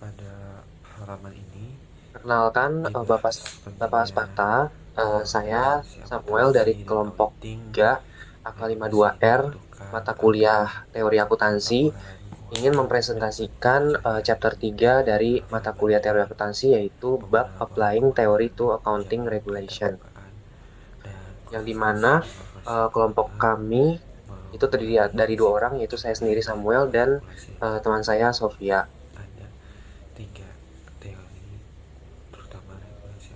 Pada halaman ini Perkenalkan, dibahas Bapak pentingnya Asparta, saya regulasi Samuel dari akuntansi dan kelompok auditing, 3 AK52 regulasi R dibutuhkan mata agar kuliah Teori Akuntansi, laporan ingin keuangan dapat mempresentasikan dipercaya. chapter 3 dari mata kuliah Jawabannya, Teori Akuntansi, yaitu bab beberapa Applying Theory laporan to Accounting jangan Regulation, didahulukan dan yang proses dimana evaluasi kelompok keuangan kami itu terdiri dari dua merealisasi orang, yaitu saya sendiri penilaian dan Samuel dan regulasi teman regulasi. saya Sofia. Ada tiga teori, terutama regulasi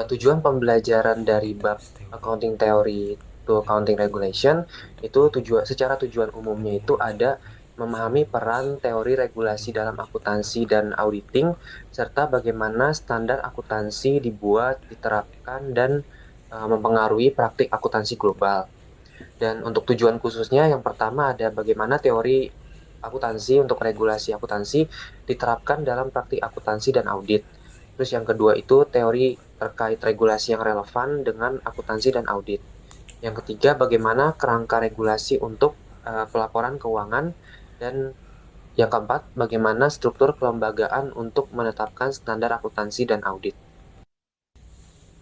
Tujuan pembelajaran dari bab interest theory, accounting theory to accounting regulasi regulation untuk itu melindungi secara tujuan umumnya itu kepentingan ada masyarakat secara memahami luas, peran teori regulasi melindungi dalam akuntansi penciptaan dan auditing keuangan, serta bagaimana standar akuntansi dibuat, diterapkan dan mempengaruhi praktik akuntansi global. Dan untuk tujuan khususnya yang pertama ada bagaimana teori akuntansi untuk regulasi akuntansi diterapkan dalam praktik akuntansi dan audit. Terus yang kedua itu teori terkait regulasi yang relevan dengan akuntansi dan audit. Yang ketiga, bagaimana kerangka regulasi untuk pelaporan keuangan. Dan yang keempat, bagaimana struktur kelembagaan untuk menetapkan standar akuntansi dan audit.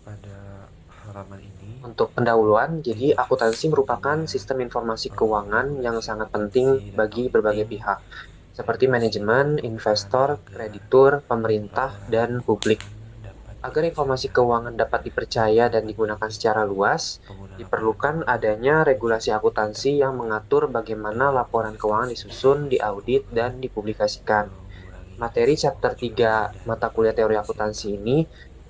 pada halaman ini Untuk pendahuluan, jadi dibahas akuntansi merupakan pentingnya sistem informasi keuangan yang regulasi sangat penting akuntansi dan bagi berbagai auditing. pihak, seperti Regulasi manajemen, dibutuhkan investor, agar kreditur, pemerintah, laporan dan publik. keuangan dapat Agar informasi dipercaya. keuangan dapat dipercaya dan digunakan Jawabannya, secara luas, penggunaan diperlukan norma adanya regulasi akuntansi yang akuntansi yang tepat mengatur bagaimana dan laporan keuangan investasi disusun, informasi diaudit, dan keuangan dipublikasikan. mengurangi Materi risiko chapter 3 kecurangan dan mata kuliah teori akuntansi kemaksiatan. ini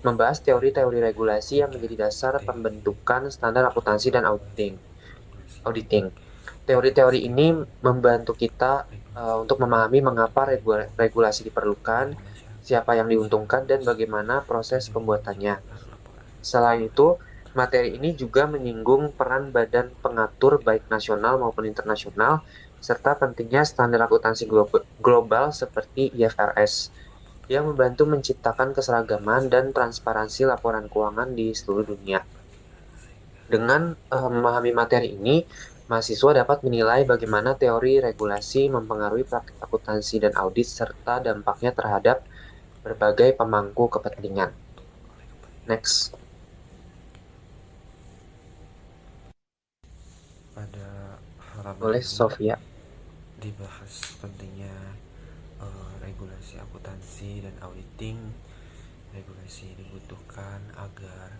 membahas Ada teori-teori regulasi yang tiga menjadi dasar teori pembentukan standar akuntansi dan regulasi regulasi auditing. Teori-teori interest ini theory, membantu kita regulasi untuk memahami mengapa untuk melindungi regulasi diperlukan, kepentingan masyarakat siapa yang secara diuntungkan, dan luas, bagaimana proses melindungi pembuatannya. penciptaan laporan Selain itu, keuangan materi ini transparan juga menyinggung peran badan pengatur baik nasional maupun internasional, serta pentingnya standar akuntansi global seperti IFRS, yang membantu menciptakan keseragaman dan transparansi laporan keuangan di seluruh dunia. Dengan memahami materi ini, mahasiswa dapat menilai bagaimana teori regulasi mempengaruhi praktik akuntansi dan audit serta dampaknya terhadap berbagai pemangku kepentingan. oleh kepentingan. Next, Pada halaman boleh ini Sofia. dibahas pentingnya regulasi akuntansi dan auditing. Regulasi dibutuhkan agar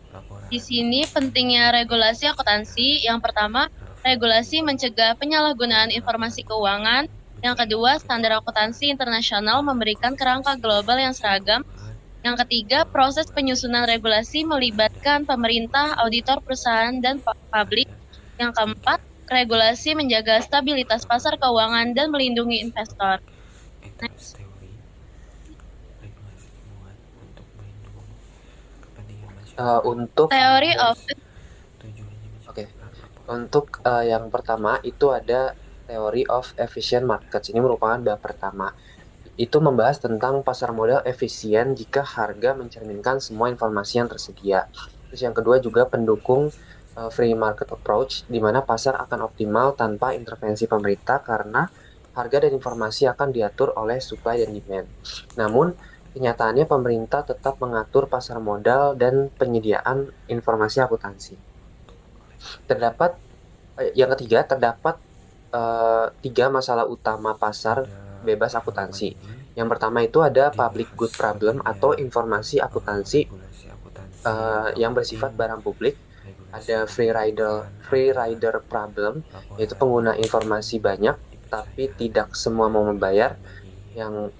Di laporan sini keuangan pentingnya dapat regulasi dipercaya. akuntansi. Yang pertama, Relevansi regulasi mencegah penyalahgunaan penerapan informasi keuangan. keuangan Yang menjadi kedua, standar kebijakan akuntansi internasional dan memberikan kerangka koordinasi global yang informasi seragam. keuangan Yang ketiga, proses mengurangi penyusunan risiko regulasi kecurangan dan melibatkan pemerintah, auditor kemaksiatan. perusahaan, dan publik. Ada Yang tiga keempat, regulasi teori, menjaga stabilitas terutama pasar keuangan dan melindungi regulasi investor. public interest Next. theory. Regulasi dibuat untuk melindungi kepentingan Eh, masyarakat untuk secara Theory of luas. Tujuannya Oke, menciptakan laporan untuk keuangan yang pertama itu ada Theory of Efficient Markets. Ini merupakan bab pertama. Itu membahas tentang pasar modal efisien jika harga mencerminkan semua informasi yang tersedia. Terus yang kedua juga pendukung free market approach, di mana pasar akan optimal tanpa intervensi pemerintah karena harga dan informasi akan diatur oleh supply dan demand. Namun, kenyataannya pemerintah tetap mengatur pasar modal dan penyediaan informasi akuntansi. Terdapat yang ketiga, terdapat tiga masalah utama pasar pada bebas halaman akuntansi. ini. Yang pertama itu ada public Dibahas good problem pentingnya atau informasi akuntansi regulasi akuntansi dan yang auditing. bersifat barang publik. Regulasi Ada dibutuhkan free agar rider problem, yaitu laporan pengguna keuangan informasi banyak dapat tapi dipercaya. tidak semua mau membayar. Dan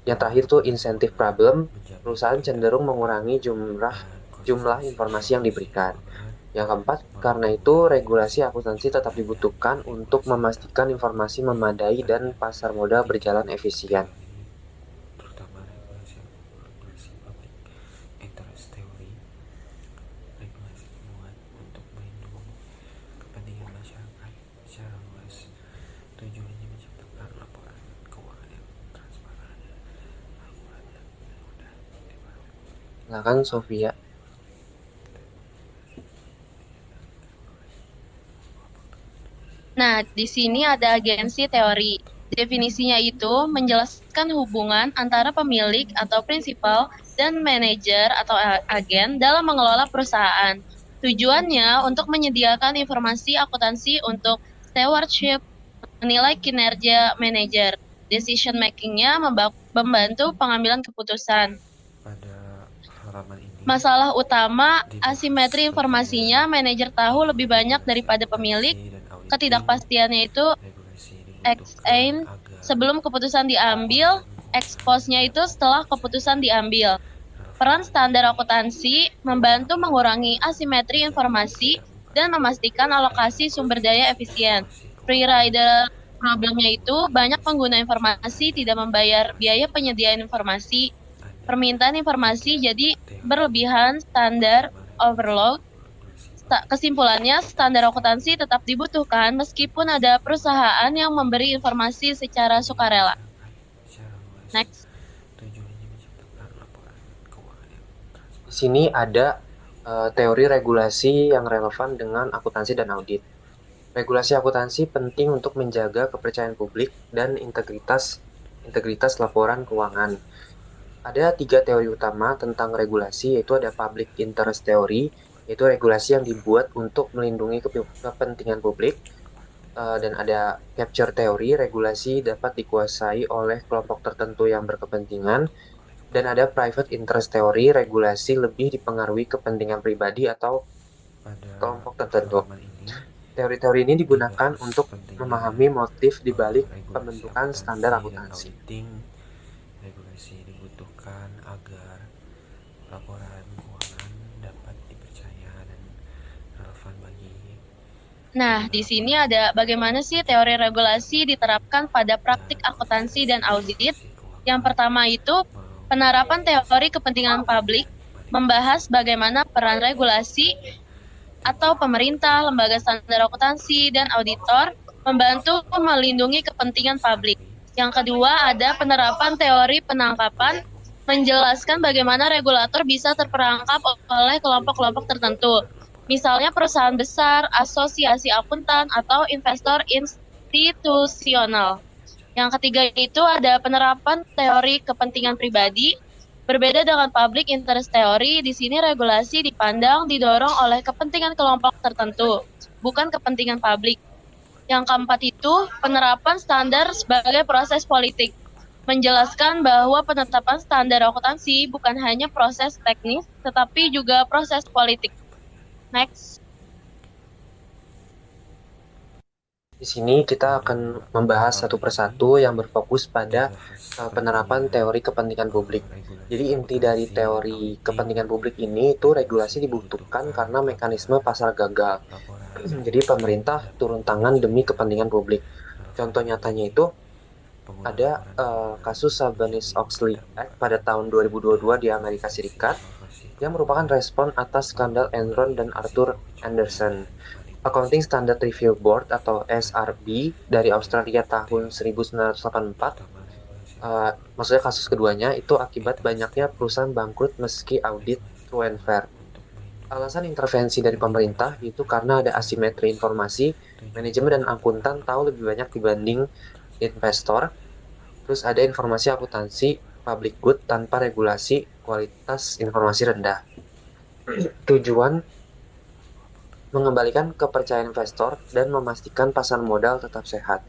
bagi Yang terakhir tuh pengguna insentif keuangan, problem, menjamin perusahaan peredaran cenderung uang mengurangi jumlah dan jumlah konsistensi informasi yang informasi diberikan. keuangan Yang keempat, karena itu mengurangi regulasi risiko akuntansi tetap kecurangan dan dibutuhkan untuk memastikan kemaksiatan. informasi memadai dan Ada pasar modal tiga berjalan efisien. teori, terutama regulasi public interest theory. Regulasi dibuat untuk melindungi kepentingan masyarakat secara luas. Tujuannya menciptakan laporan keuangan yang transparan, akurat, dan mudah dipahami. Silakan Sofia. Nah, di sini ada agensi teori. Definisinya itu menjelaskan hubungan antara pemilik atau prinsipal dan manajer atau agen dalam mengelola perusahaan. Tujuannya untuk menyediakan informasi akuntansi untuk stewardship, menilai kinerja manajer. Decision making-nya membantu pengambilan keputusan. Pada halaman ini Masalah utama dibahas asimetri informasinya, manajer tahu lebih banyak daripada pemilik. regulasi dan auditing. Ketidakpastiannya itu Regulasi ex dibutuhkan ante agar sebelum keputusan diambil, ex post-nya itu setelah keputusan diambil. Peran standar akuntansi membantu mengurangi asimetri informasi dan memastikan alokasi sumber daya efisien. Free rider problemnya itu banyak pengguna informasi tidak membayar biaya penyediaan informasi. Permintaan informasi jadi berlebihan, standar overload. Kesimpulannya, standar akuntansi tetap dibutuhkan meskipun ada perusahaan yang memberi informasi secara sukarela. Next. Tujuannya menciptakan laporan keuangan yang transparan. Di sini ada teori regulasi yang relevan dengan akuntansi dan audit. Regulasi akuntansi penting untuk menjaga kepercayaan publik dan integritas laporan keuangan. Ada 3 teori utama tentang regulasi, yaitu ada public interest theory, yaitu regulasi yang dibuat untuk melindungi kepentingan publik, dan ada capture theory, regulasi dapat dikuasai oleh kelompok tertentu yang berkepentingan, dan ada private interest theory, regulasi lebih dipengaruhi kepentingan pribadi atau Pada kelompok tertentu. halaman ini Teori-teori ini digunakan dibahas untuk pentingnya memahami motif di balik regulasi pembentukan akuntansi standar dan akuntansi. auditing. Regulasi dibutuhkan agar laporan keuangan dapat dipercaya dan relevan bagi Nah, di sini ada bagaimana sih teori regulasi diterapkan pada praktik akuntansi dan audit. Yang pertama itu penerapan teori kepentingan publik, membahas bagaimana peran regulasi atau pemerintah, lembaga standar akuntansi, dan auditor membantu melindungi kepentingan publik. Yang kedua ada penerapan teori penangkapan, menjelaskan bagaimana regulator bisa terperangkap oleh kelompok-kelompok tertentu. Misalnya perusahaan besar, asosiasi akuntan, atau investor institusional. Yang ketiga itu ada penerapan teori kepentingan pribadi. Berbeda dengan public interest theory, di sini regulasi dipandang didorong oleh kepentingan kelompok tertentu, bukan kepentingan publik. Yang keempat itu penerapan standar sebagai proses politik. Menjelaskan bahwa penetapan standar akuntansi bukan hanya proses teknis, tetapi juga proses politik. Next. Di sini kita akan membahas satu persatu yang berfokus pada penerapan teori kepentingan publik. Jadi inti dari teori kepentingan publik ini itu regulasi dibutuhkan karena mekanisme pasar gagal. Jadi pemerintah turun tangan demi kepentingan publik. Contoh nyatanya itu ada kasus Sarbanes-Oxley Act pada tahun 2022 di Amerika Serikat yang merupakan respon atas skandal Enron dan Arthur Andersen. Accounting Standard Review Board atau SRB dari Australia tahun 1984, maksudnya kasus keduanya itu akibat banyaknya perusahaan bangkrut meski audit true and fair. Alasan intervensi dari pemerintah itu karena ada asimetri informasi, manajemen dan akuntan tahu lebih banyak dibanding investor. Terus ada informasi akuntansi public good tanpa regulasi, kualitas informasi rendah. Tujuan mengembalikan kepercayaan investor dan memastikan pasar modal tetap sehat.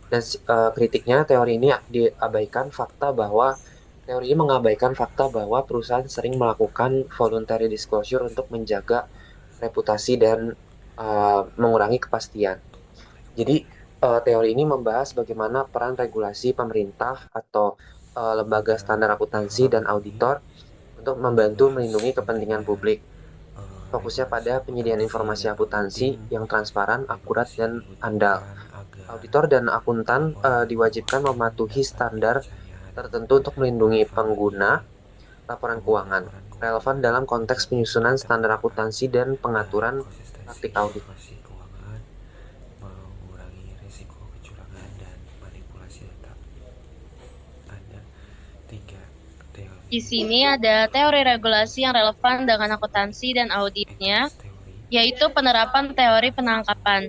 Dan kritiknya teori ini mengabaikan fakta bahwa perusahaan sering melakukan voluntary disclosure untuk menjaga reputasi dan mengurangi kepastian. Jadi teori ini membahas bagaimana peran regulasi pemerintah atau lembaga standar akuntansi dan auditor untuk membantu melindungi kepentingan publik. Fokusnya pada penyediaan informasi akuntansi yang transparan, akurat, dan andal. Auditor dan akuntan diwajibkan mematuhi standar tertentu untuk melindungi pengguna laporan keuangan, relevan dalam konteks penyusunan standar akuntansi dan pengaturan praktik audit. Mengurangi risiko kecurangan dan manipulasi data. Ada 3 teori. Di sini ada teori regulasi yang relevan dengan akuntansi dan auditnya, yaitu penerapan teori penangkapan.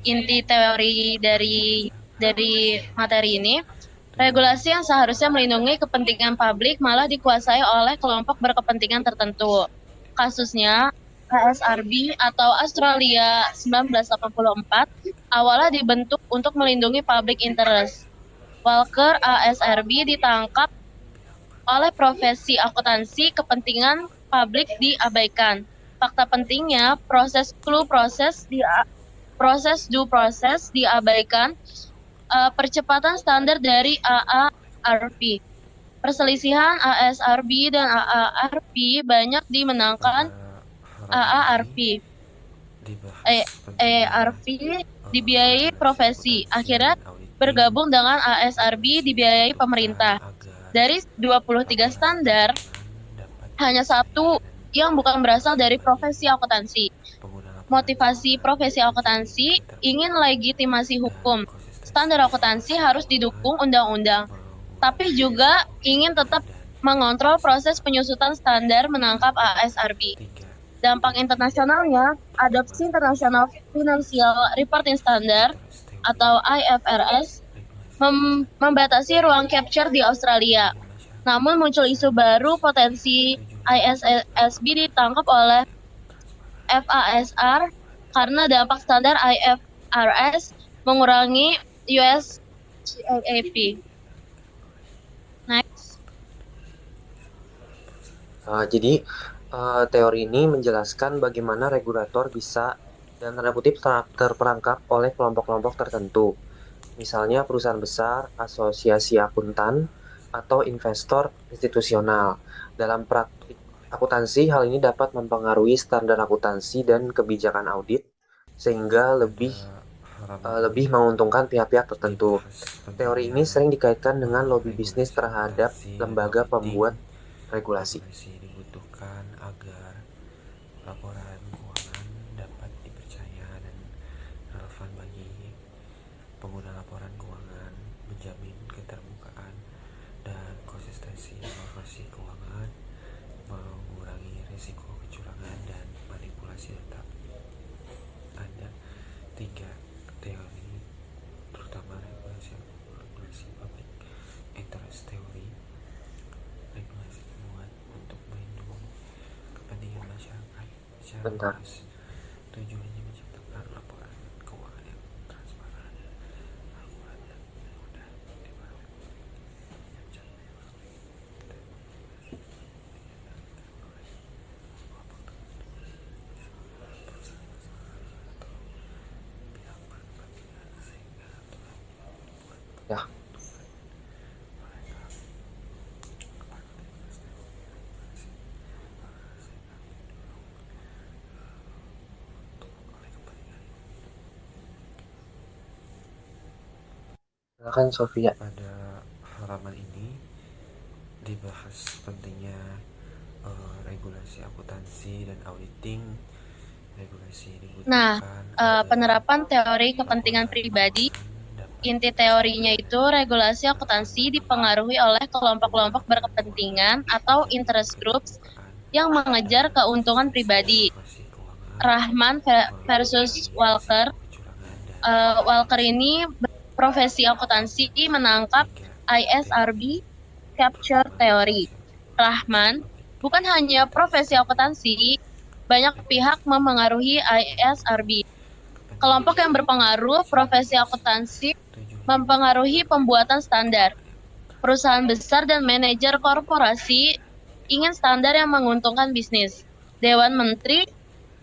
Inti teori dari dari materi ini, regulasi yang seharusnya melindungi kepentingan publik malah dikuasai oleh kelompok berkepentingan tertentu. Kasusnya ASRB atau Australia 1984 awalnya dibentuk untuk melindungi public interest. Walker ASRB ditangkap oleh profesi akuntansi, kepentingan publik diabaikan. Fakta pentingnya, proses due process diabaikan, percepatan standar dari AARP. Perselisihan ASRB dan AARP banyak dimenangkan AARP. AARP dibiayai profesi, akhirnya bergabung dengan ASRB dibiayai pemerintah. Dari 23 standar, hanya satu yang bukan berasal dari profesi akuntansi. Motivasi profesi akuntansi ingin legitimasi hukum. Standar akuntansi harus didukung undang-undang, tapi juga ingin tetap mengontrol proses penyusutan standar menangkap ASRB. Dampak internasionalnya, adopsi International Financial Reporting Standard atau IFRS membatasi ruang capture di Australia. Namun muncul isu baru potensi ISSB ditangkap oleh FASR karena dampak standar IFRS mengurangi US GAAP. Next. Jadi teori ini menjelaskan bagaimana regulator bisa dan tanda kutip terperangkap oleh kelompok-kelompok tertentu. Misalnya perusahaan besar, asosiasi akuntan, atau investor institusional. Dalam praktik akuntansi, hal ini dapat mempengaruhi standar akuntansi dan kebijakan audit, sehingga lebih menguntungkan pihak-pihak tertentu. Teori ini sering dikaitkan dengan lobby bisnis terhadap lembaga pembuat regulasi. Dibutuhkan agar laporan keuangan dapat dipercaya dan relevan bagi pengguna laporan keuangan, menjamin keterbukaan dan konsistensi informasi keuangan, mengurangi risiko kecurangan dan manipulasi data. Ada 3 teori, terutama regulasi public interest teori. Regulasi dibuat untuk melindungi kepentingan masyarakat secara luas. Tujuannya menciptakan laporan keuangan yang transparan, akurat, dan mudah dipahami. Ya. Silakan Sofia. Pada halaman ini dibahas pentingnya regulasi akuntansi dan auditing. Regulasi dibutuhkan Penerapan teori kepentingan pribadi. Inti teorinya itu regulasi akuntansi dipengaruhi oleh kelompok-kelompok berkepentingan atau interest groups yang mengejar keuntungan pribadi. Rahman versus Walker. Walker ini profesi akuntansi menangkap ISRB capture teori. Rahman, bukan hanya profesi akuntansi, banyak pihak memengaruhi ISRB. Kelompok yang berpengaruh profesi akuntansi mempengaruhi pembuatan standar. Perusahaan besar dan manajer korporasi ingin standar yang menguntungkan bisnis. Dewan Menteri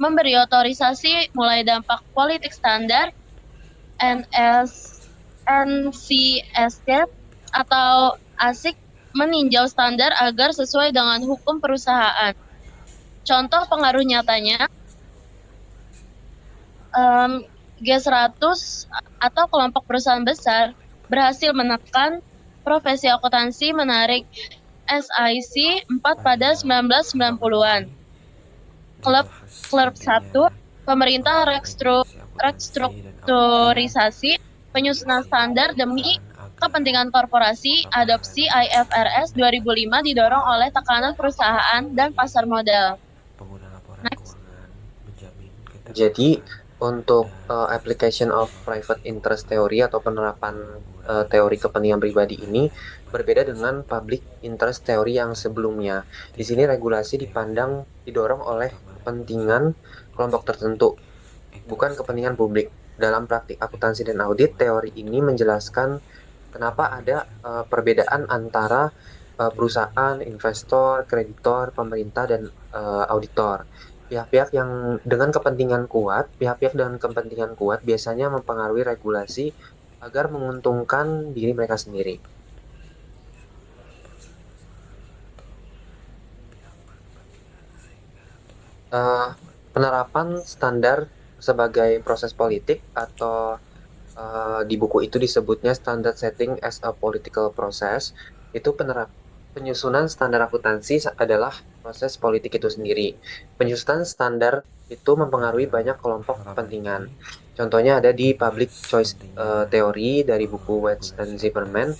memberi otorisasi mulai dampak politik standar, NCSC atau ASIC meninjau standar agar sesuai dengan hukum perusahaan. Contoh pengaruh nyatanya, G100 atau kelompok perusahaan besar berhasil menekan profesi akuntansi menarik SIC 4 pada 1990-an. Klub 1, pemerintah restrukturisasi penyusunan standar demi kepentingan korporasi. Adopsi IFRS 2005 didorong oleh tekanan perusahaan dan pasar modal. Jadi Untuk application of private interest theory atau penerapan teori kepentingan pribadi ini berbeda dengan public interest theory yang sebelumnya. Di sini regulasi didorong oleh kepentingan kelompok tertentu, bukan kepentingan publik. Dalam praktik akuntansi dan audit, teori ini menjelaskan kenapa ada perbedaan antara perusahaan, investor, kreditor, pemerintah, dan auditor. Pihak-pihak dengan kepentingan kuat biasanya mempengaruhi regulasi agar menguntungkan diri mereka sendiri. Penerapan standar sebagai proses politik atau di buku itu disebutnya standard setting as a political process. Itu penyusunan standar akuntansi adalah proses politik itu sendiri. Penyusunan standar itu mempengaruhi banyak kelompok kepentingan. Contohnya ada di Public Choice Theory dari buku Wedge dan Zimmerman.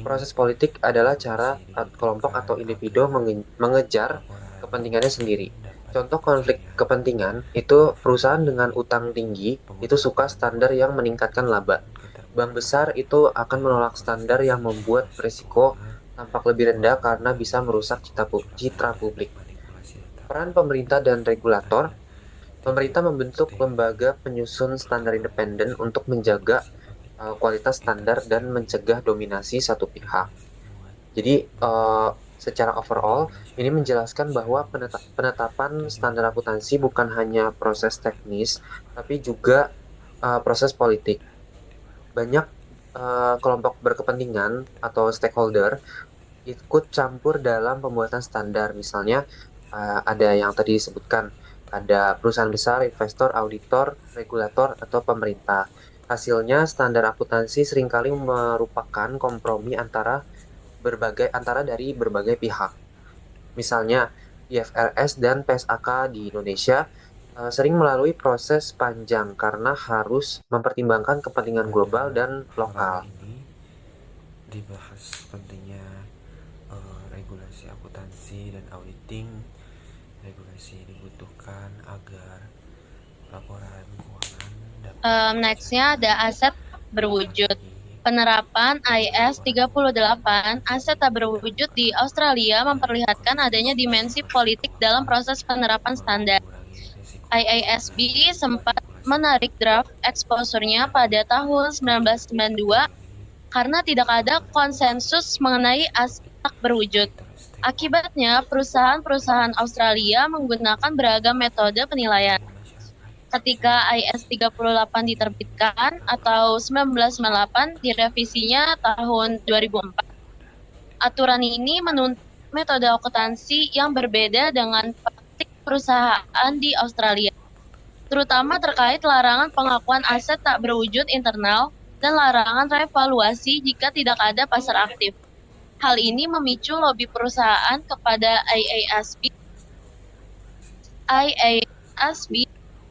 Proses politik adalah cara kelompok atau individu mengejar kepentingannya sendiri. Contoh konflik kepentingan itu perusahaan dengan utang tinggi itu suka standar yang meningkatkan laba. Bank besar itu akan menolak standar yang membuat risiko tampak lebih rendah karena bisa merusak citra publik. Peran pemerintah dan regulator. Pemerintah membentuk lembaga penyusun standar independen untuk menjaga kualitas standar dan mencegah dominasi satu pihak. Jadi secara overall, ini menjelaskan bahwa penetapan standar akuntansi bukan hanya proses teknis, tapi juga proses politik. Banyak kelompok berkepentingan atau stakeholder ikut campur dalam pembuatan standar. Misalnya ada yang tadi disebutkan, ada perusahaan besar, investor, auditor, regulator, atau pemerintah. Hasilnya, standar akuntansi seringkali merupakan kompromi antara dari berbagai pihak. Misalnya, IFRS dan PSAK di Indonesia sering melalui proses panjang karena harus mempertimbangkan kepentingan global dan lokal. Ini dibahas pentingnya regulasi akuntansi dan auditing. Regulasi dibutuhkan agar laporan keuangan dapat Nextnya ada aset berwujud. Penerapan IAS 38 aset tak berwujud di Australia memperlihatkan adanya dimensi politik dalam proses penerapan standar. IASB sempat menarik draft exposure-nya pada tahun 1992 karena tidak ada konsensus mengenai aset tak berwujud. Akibatnya, perusahaan-perusahaan Australia menggunakan beragam metode penilaian. Ketika IAS 38 diterbitkan atau 1998 direvisinya tahun 2004. Aturan ini menuntut metode akuntansi yang berbeda dengan praktik perusahaan di Australia, terutama terkait larangan pengakuan aset tak berwujud internal dan larangan revaluasi jika tidak ada pasar aktif. Hal ini memicu lobi perusahaan kepada IASB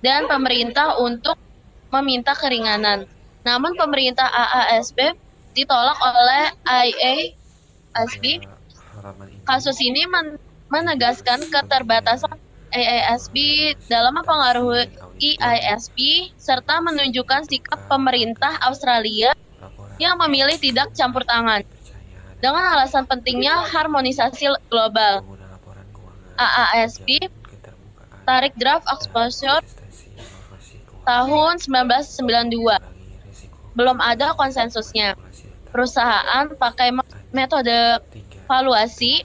dan pemerintah untuk meminta keringanan. Namun pemerintah AASB ditolak oleh IASB. Kasus ini menegaskan keterbatasan IASB dalam mempengaruhi IASB serta menunjukkan sikap pemerintah Australia yang memilih tidak campur tangan. Dengan alasan pentingnya harmonisasi global, AASB tarik draft exposure tahun 1992. Belum ada konsensusnya. Perusahaan pakai metode valuasi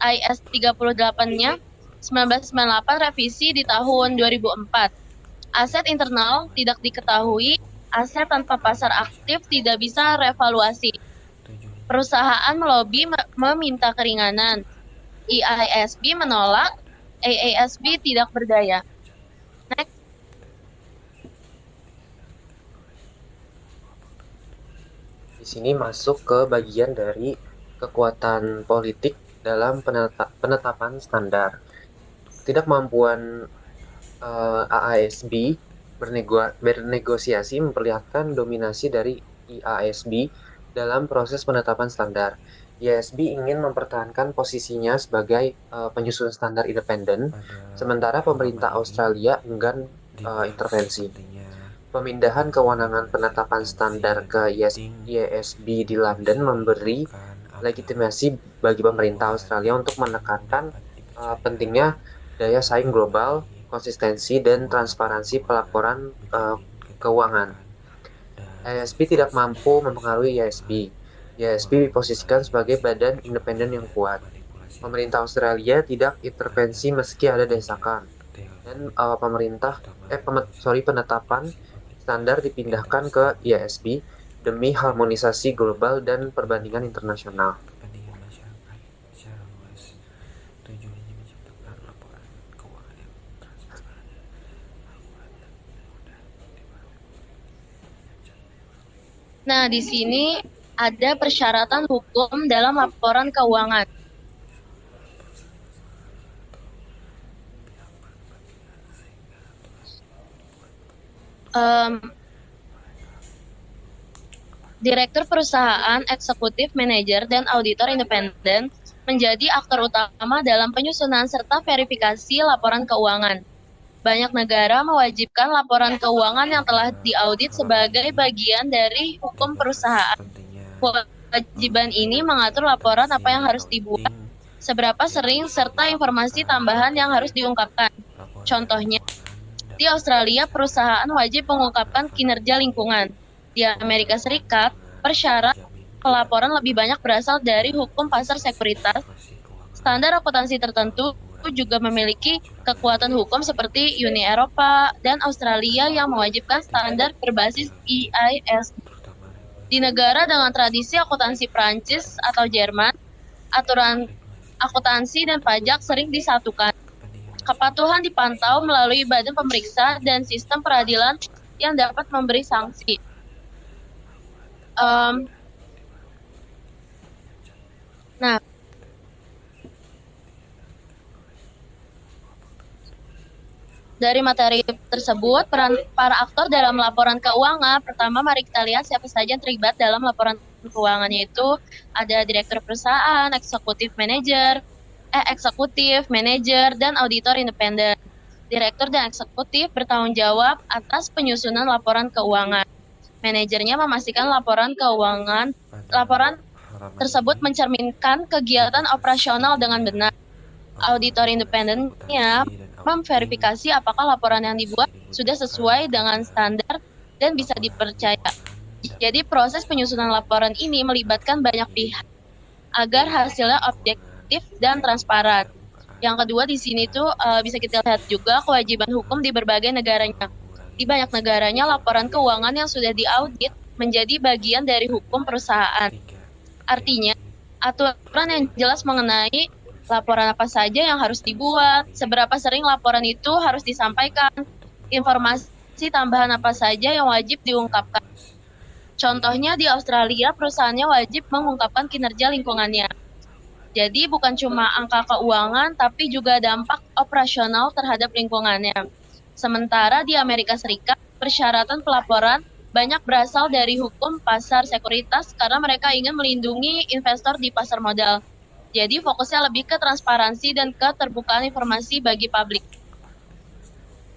IAS 38-nya 1998 revisi di tahun 2004. Aset internal tidak diketahui, aset tanpa pasar aktif tidak bisa revaluasi. Perusahaan melobi meminta keringanan. IASB menolak, AASB tidak berdaya. Next. Di sini masuk ke bagian dari kekuatan politik dalam penetapan standar. Ketidakmampuan AASB bernegosiasi memperlihatkan dominasi dari IASB dalam proses penetapan standar. IASB ingin mempertahankan posisinya sebagai penyusun standar independen, sementara pemerintah Australia enggan intervensi. Pemindahan kewenangan penetapan standar ke IASB di London memberi legitimasi bagi pemerintah Australia untuk menekankan pentingnya daya saing global, konsistensi, dan transparansi pelaporan keuangan. IASB tidak mampu mempengaruhi IASB. IASB diposisikan sebagai badan independen yang kuat. Pemerintah Australia tidak intervensi meski ada desakan. Dan penetapan standar dipindahkan ke IASB demi harmonisasi global dan perbandingan internasional. Kepentingan masyarakat secara luas. Tujuannya menciptakan laporan keuangan yang transparan, akurat, dan mudah dipahami. Nah, di sini ada persyaratan hukum dalam laporan keuangan. Direktur perusahaan, eksekutif, manajer, dan auditor independen menjadi aktor utama dalam penyusunan serta verifikasi laporan keuangan. Banyak negara mewajibkan laporan keuangan yang telah diaudit sebagai bagian dari hukum perusahaan. Kewajiban ini mengatur laporan apa yang harus dibuat, seberapa sering, serta informasi tambahan yang harus diungkapkan. Contohnya, di Australia, perusahaan wajib mengungkapkan kinerja lingkungan. Di Amerika Serikat, persyarat pelaporan lebih banyak berasal dari hukum pasar sekuritas. Standar akuntansi tertentu juga memiliki kekuatan hukum seperti Uni Eropa dan Australia yang mewajibkan standar berbasis IASB. Di negara dengan tradisi akuntansi Prancis atau Jerman, aturan akuntansi dan pajak sering disatukan. Kepatuhan dipantau melalui badan pemeriksa dan sistem peradilan yang dapat memberi sanksi. Nah, dari materi tersebut, peran para aktor dalam laporan keuangan, pertama mari kita lihat siapa saja yang terlibat dalam laporan keuangan, yaitu ada direktur perusahaan, eksekutif manajer, dan auditor independen. Direktur dan eksekutif bertanggung jawab atas penyusunan laporan keuangan. Manajernya memastikan laporan tersebut mencerminkan kegiatan operasional dengan benar. Auditor independennya memverifikasi apakah laporan yang dibuat sudah sesuai dengan standar dan bisa dipercaya. Jadi proses penyusunan laporan ini melibatkan banyak pihak agar hasilnya objektif dan transparan. Yang kedua di sini tuh bisa kita lihat juga kewajiban hukum di berbagai negaranya. Di banyak negaranya laporan keuangan yang sudah diaudit menjadi bagian dari hukum perusahaan. Artinya, aturan yang jelas mengenai laporan apa saja yang harus dibuat, seberapa sering laporan itu harus disampaikan, informasi tambahan apa saja yang wajib diungkapkan. Contohnya di Australia, perusahaannya wajib mengungkapkan kinerja lingkungannya. Jadi bukan cuma angka keuangan, tapi juga dampak operasional terhadap lingkungannya. Sementara di Amerika Serikat, persyaratan pelaporan banyak berasal dari hukum pasar sekuritas karena mereka ingin melindungi investor di pasar modal. Jadi fokusnya lebih ke transparansi dan keterbukaan informasi bagi publik.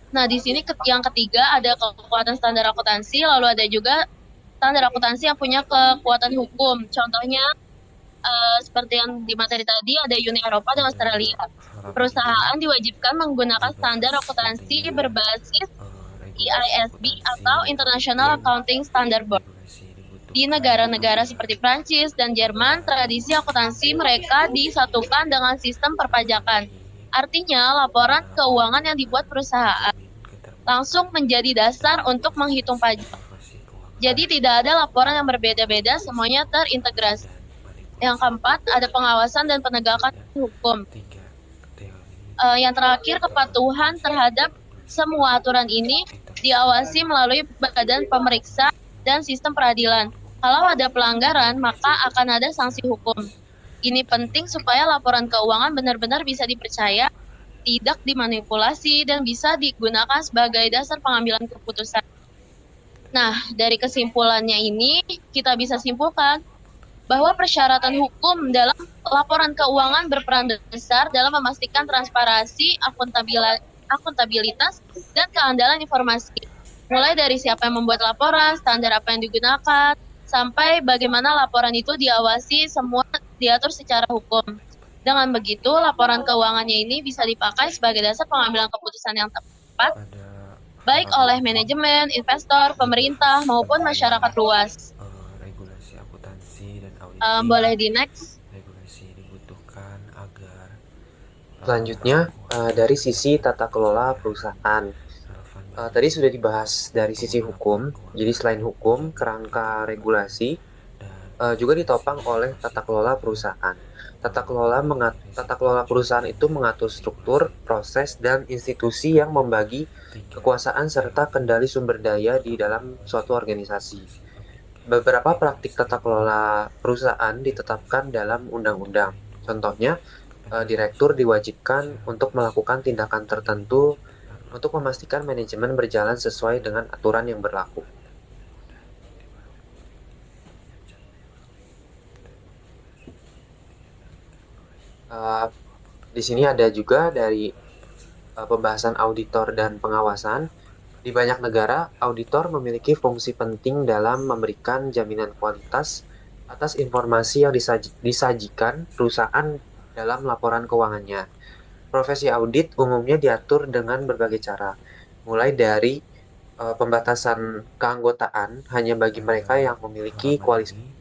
Nah, di sini yang ketiga ada kekuatan standar akuntansi, lalu ada juga standar akuntansi yang punya kekuatan hukum. Contohnya seperti yang di materi tadi ada Uni Eropa dan Australia. Perusahaan diwajibkan menggunakan standar akuntansi berbasis IASB atau International Accounting Standard Board. Di negara-negara seperti Prancis dan Jerman, tradisi akuntansi mereka disatukan dengan sistem perpajakan. Artinya, laporan keuangan yang dibuat perusahaan langsung menjadi dasar untuk menghitung pajak. Jadi tidak ada laporan yang berbeda-beda, semuanya terintegrasi. Yang keempat, ada pengawasan dan penegakan hukum. Yang terakhir, kepatuhan terhadap semua aturan ini diawasi melalui badan pemeriksa dan sistem peradilan. Kalau ada pelanggaran, maka akan ada sanksi hukum. Ini penting supaya laporan keuangan benar-benar bisa dipercaya, tidak dimanipulasi, dan bisa digunakan sebagai dasar pengambilan keputusan. Nah, dari kesimpulannya ini, kita bisa simpulkan bahwa persyaratan hukum dalam laporan keuangan berperan besar dalam memastikan transparansi, akuntabilitas, dan keandalan informasi. Mulai dari siapa yang membuat laporan, standar apa yang digunakan, sampai bagaimana laporan itu diawasi, semua diatur secara hukum. Dengan begitu, laporan keuangannya ini bisa dipakai sebagai dasar pengambilan keputusan yang tepat, baik oleh manajemen, investor, pemerintah, maupun masyarakat luas. Regulasi akuntansi dan Boleh di next. regulasi dibutuhkan agar Selanjutnya, dari sisi tata kelola perusahaan. Tadi sudah dibahas dari sisi hukum, jadi selain hukum, kerangka regulasi juga ditopang oleh tata kelola perusahaan. Tata kelola perusahaan itu mengatur struktur, proses, dan institusi yang membagi kekuasaan serta kendali sumber daya di dalam suatu organisasi. Beberapa praktik tata kelola perusahaan ditetapkan dalam undang-undang. Contohnya, direktur diwajibkan untuk melakukan tindakan tertentu untuk memastikan manajemen berjalan sesuai dengan aturan yang berlaku. Di sini ada juga dari pembahasan auditor dan pengawasan. Di banyak negara, auditor memiliki fungsi penting dalam memberikan jaminan kualitas atas informasi yang disajikan perusahaan dalam laporan keuangannya. Profesi audit umumnya diatur dengan berbagai cara, mulai dari pembatasan keanggotaan hanya bagi mereka yang memiliki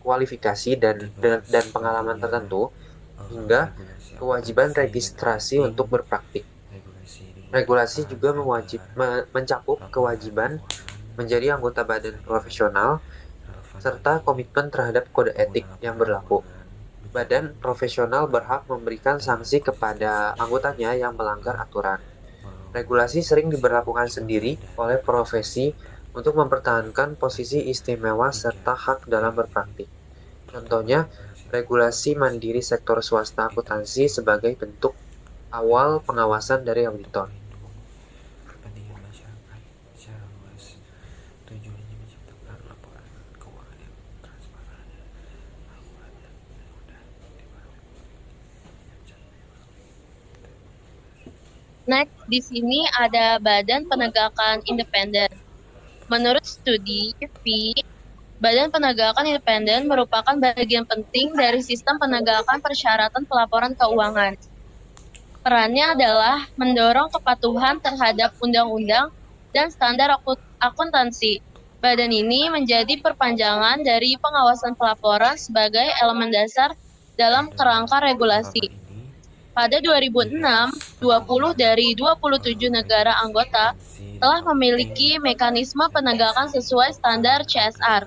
kualifikasi dan pengalaman tertentu, hingga kewajiban registrasi untuk berpraktik. Regulasi juga mencakup kewajiban menjadi anggota badan profesional serta komitmen terhadap kode etik yang berlaku. Badan profesional berhak memberikan sanksi kepada anggotanya yang melanggar aturan. Regulasi sering diberlakukan sendiri oleh profesi untuk mempertahankan posisi istimewa serta hak dalam berpraktik. Contohnya, regulasi mandiri sektor swasta akuntansi sebagai bentuk awal pengawasan dari auditor. Kepentingan masyarakat secara luas, tujuannya menciptakan laporan keuangan yang transparan, akurat, dan mudah dimengerti. Next, di sini ada Badan Penegakan Independen. Menurut studi V, Badan Penegakan Independen merupakan bagian penting dari sistem penegakan persyaratan pelaporan keuangan. Perannya adalah mendorong kepatuhan terhadap undang-undang dan standar akuntansi. Badan ini menjadi perpanjangan dari pengawasan pelaporan sebagai elemen dasar dalam kerangka regulasi. Pada 2006, 20 dari 27 negara anggota telah memiliki mekanisme penegakan sesuai standar CSR.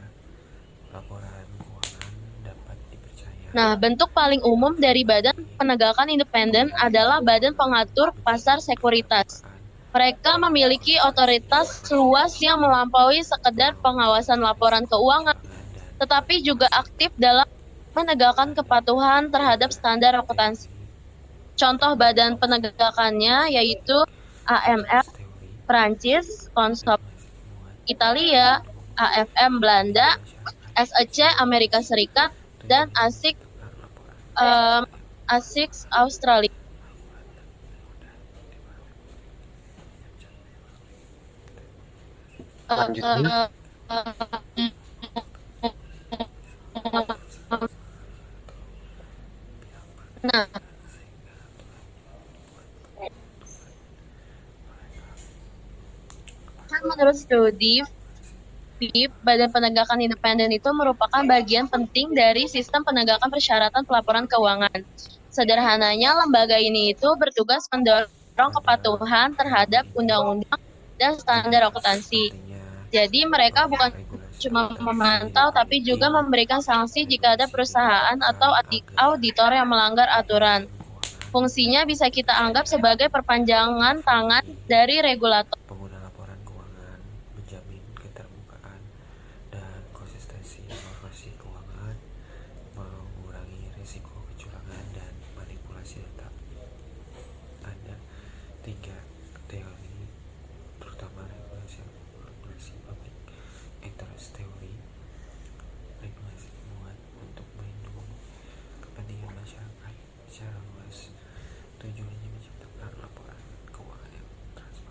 Laporan keuangan dapat dipercaya. Nah, bentuk paling umum dari Badan Penegakan Independen adalah Badan Pengatur Pasar Sekuritas. Mereka memiliki otoritas luas yang melampaui sekedar pengawasan laporan keuangan, tetapi juga aktif dalam menegakkan kepatuhan terhadap standar akuntansi. Contoh badan penegakannya yaitu AMF Prancis, Konsob Italia, AFM Belanda, SEC Amerika Serikat, dan ASIC Australia. Selanjutnya, Nah, menurut studi Badan Penegakan Independen itu merupakan bagian penting dari sistem penegakan persyaratan pelaporan keuangan. Sederhananya, lembaga ini itu bertugas mendorong kepatuhan terhadap undang-undang dan standar akuntansi. Jadi mereka bukan cuma memantau, tapi juga memberikan sanksi jika ada perusahaan atau auditor yang melanggar aturan. Fungsinya bisa kita anggap sebagai perpanjangan tangan dari regulator. Pengguna laporan keuangan menjamin keterbukaan dan konsistensi informasi keuangan, mengurangi risiko kecurangan dan manipulasi data. Ada 3 teori, terutama regulasi public interest teori. Regulasi dibuat untuk melindungi kepentingan masyarakat secara luas. Tujuannya menciptakan laporan keuangan yang transparan,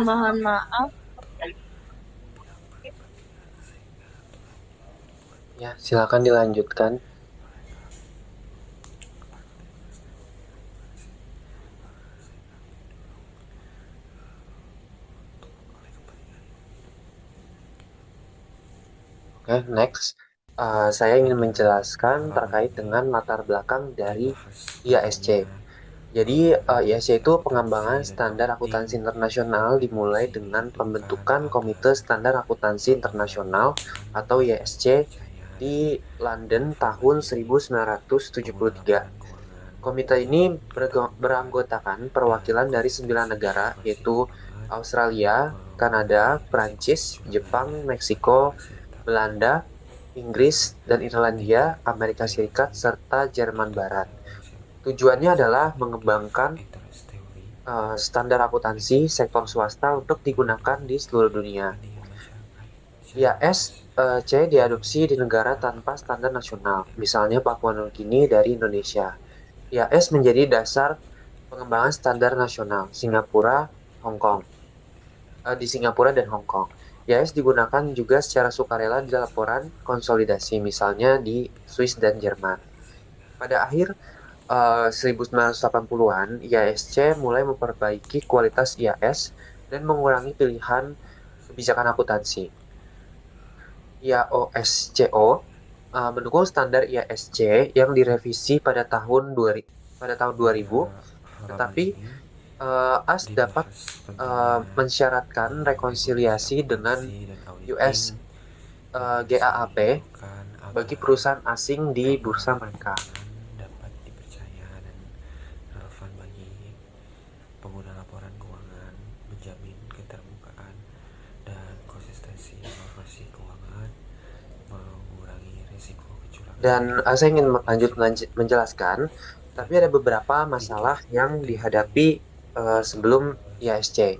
Mohon maaf. Ya, silakan dilanjutkan. Oke, next. Saya ingin menjelaskan terkait dengan latar belakang dari IASC. Jadi, IASC itu pengembangan standar akuntansi internasional dimulai dengan pembentukan Komite Standar Akuntansi Internasional atau IASC di London tahun 1973. Komite ini beranggotakan perwakilan dari 9 negara, yaitu Australia, Kanada, Prancis, Jepang, Meksiko, Belanda, Inggris, dan Irlandia, Amerika Serikat, serta Jerman Barat. Tujuannya adalah mengembangkan standar akuntansi sektor swasta untuk digunakan di seluruh dunia. IASC diadopsi di negara tanpa standar nasional, misalnya Papua Nugini dari Indonesia. IAS menjadi dasar pengembangan standar nasional di Singapura dan Hong Kong. IAS digunakan juga secara sukarela di laporan konsolidasi, misalnya di Swiss dan Jerman. Pada akhir 1980-an, IASC mulai memperbaiki kualitas IAS dan mengurangi pilihan kebijakan akuntansi. IAOSCO mendukung standar IASC yang direvisi pada tahun 2000, tetapi AS dapat mensyaratkan rekonsiliasi dengan US GAAP bagi perusahaan asing di bursa mereka. Dapat dipercaya dan relevan bagi pengguna laporan keuangan, menjamin keterbukaan dan konsistensi informasi keuangan, mengurangi risiko kecurangan. Dan saya ingin menjelaskan, tapi ada beberapa masalah yang dihadapi sebelum IASC.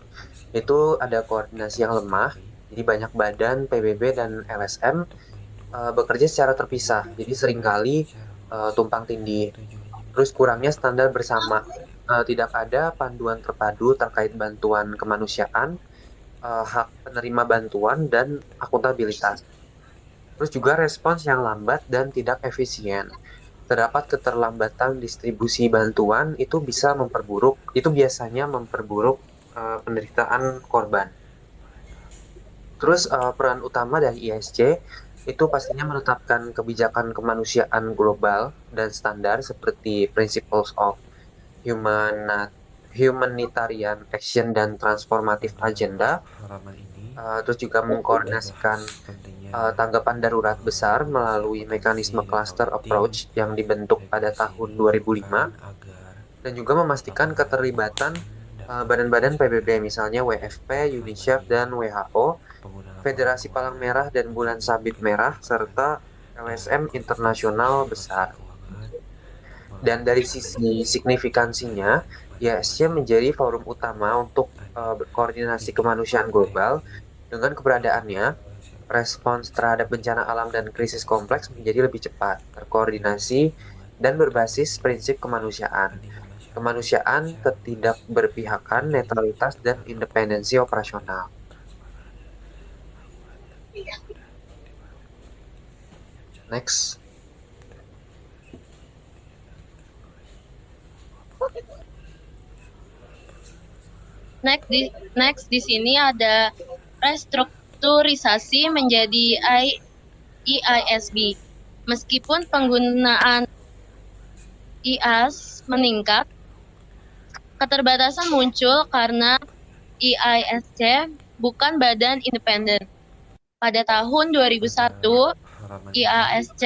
Itu ada koordinasi yang lemah, jadi banyak badan, PBB, dan LSM bekerja secara terpisah, jadi seringkali tumpang tindih. Terus kurangnya standar bersama, tidak ada panduan terpadu terkait bantuan kemanusiaan, hak penerima bantuan, dan akuntabilitas. Terus juga respons yang lambat dan tidak efisien. Terdapat keterlambatan distribusi bantuan, itu biasanya memperburuk penderitaan korban. Terus peran utama dari IASC itu pastinya menetapkan kebijakan kemanusiaan global dan standar seperti Principles of Humanitarian Action dan Transformative Agenda. Terus juga mengkoordinasikan tanggapan darurat besar melalui mekanisme cluster approach yang dibentuk pada tahun 2005, dan juga memastikan keterlibatan badan-badan PBB, misalnya WFP, UNICEF, dan WHO, Federasi Palang Merah dan Bulan Sabit Merah, serta LSM internasional besar. Dan dari sisi signifikansinya, IASC menjadi forum utama untuk berkoordinasi kemanusiaan global. Dengan keberadaannya, respons terhadap bencana alam dan krisis kompleks menjadi lebih cepat, terkoordinasi, dan berbasis prinsip kemanusiaan, ketidakberpihakan, netralitas, dan independensi operasional. Next. Next di sini ada restrukturisasi menjadi IISB. Meskipun penggunaan IAS meningkat, keterbatasan muncul karena IISC bukan badan independen. Pada tahun 2001, IASC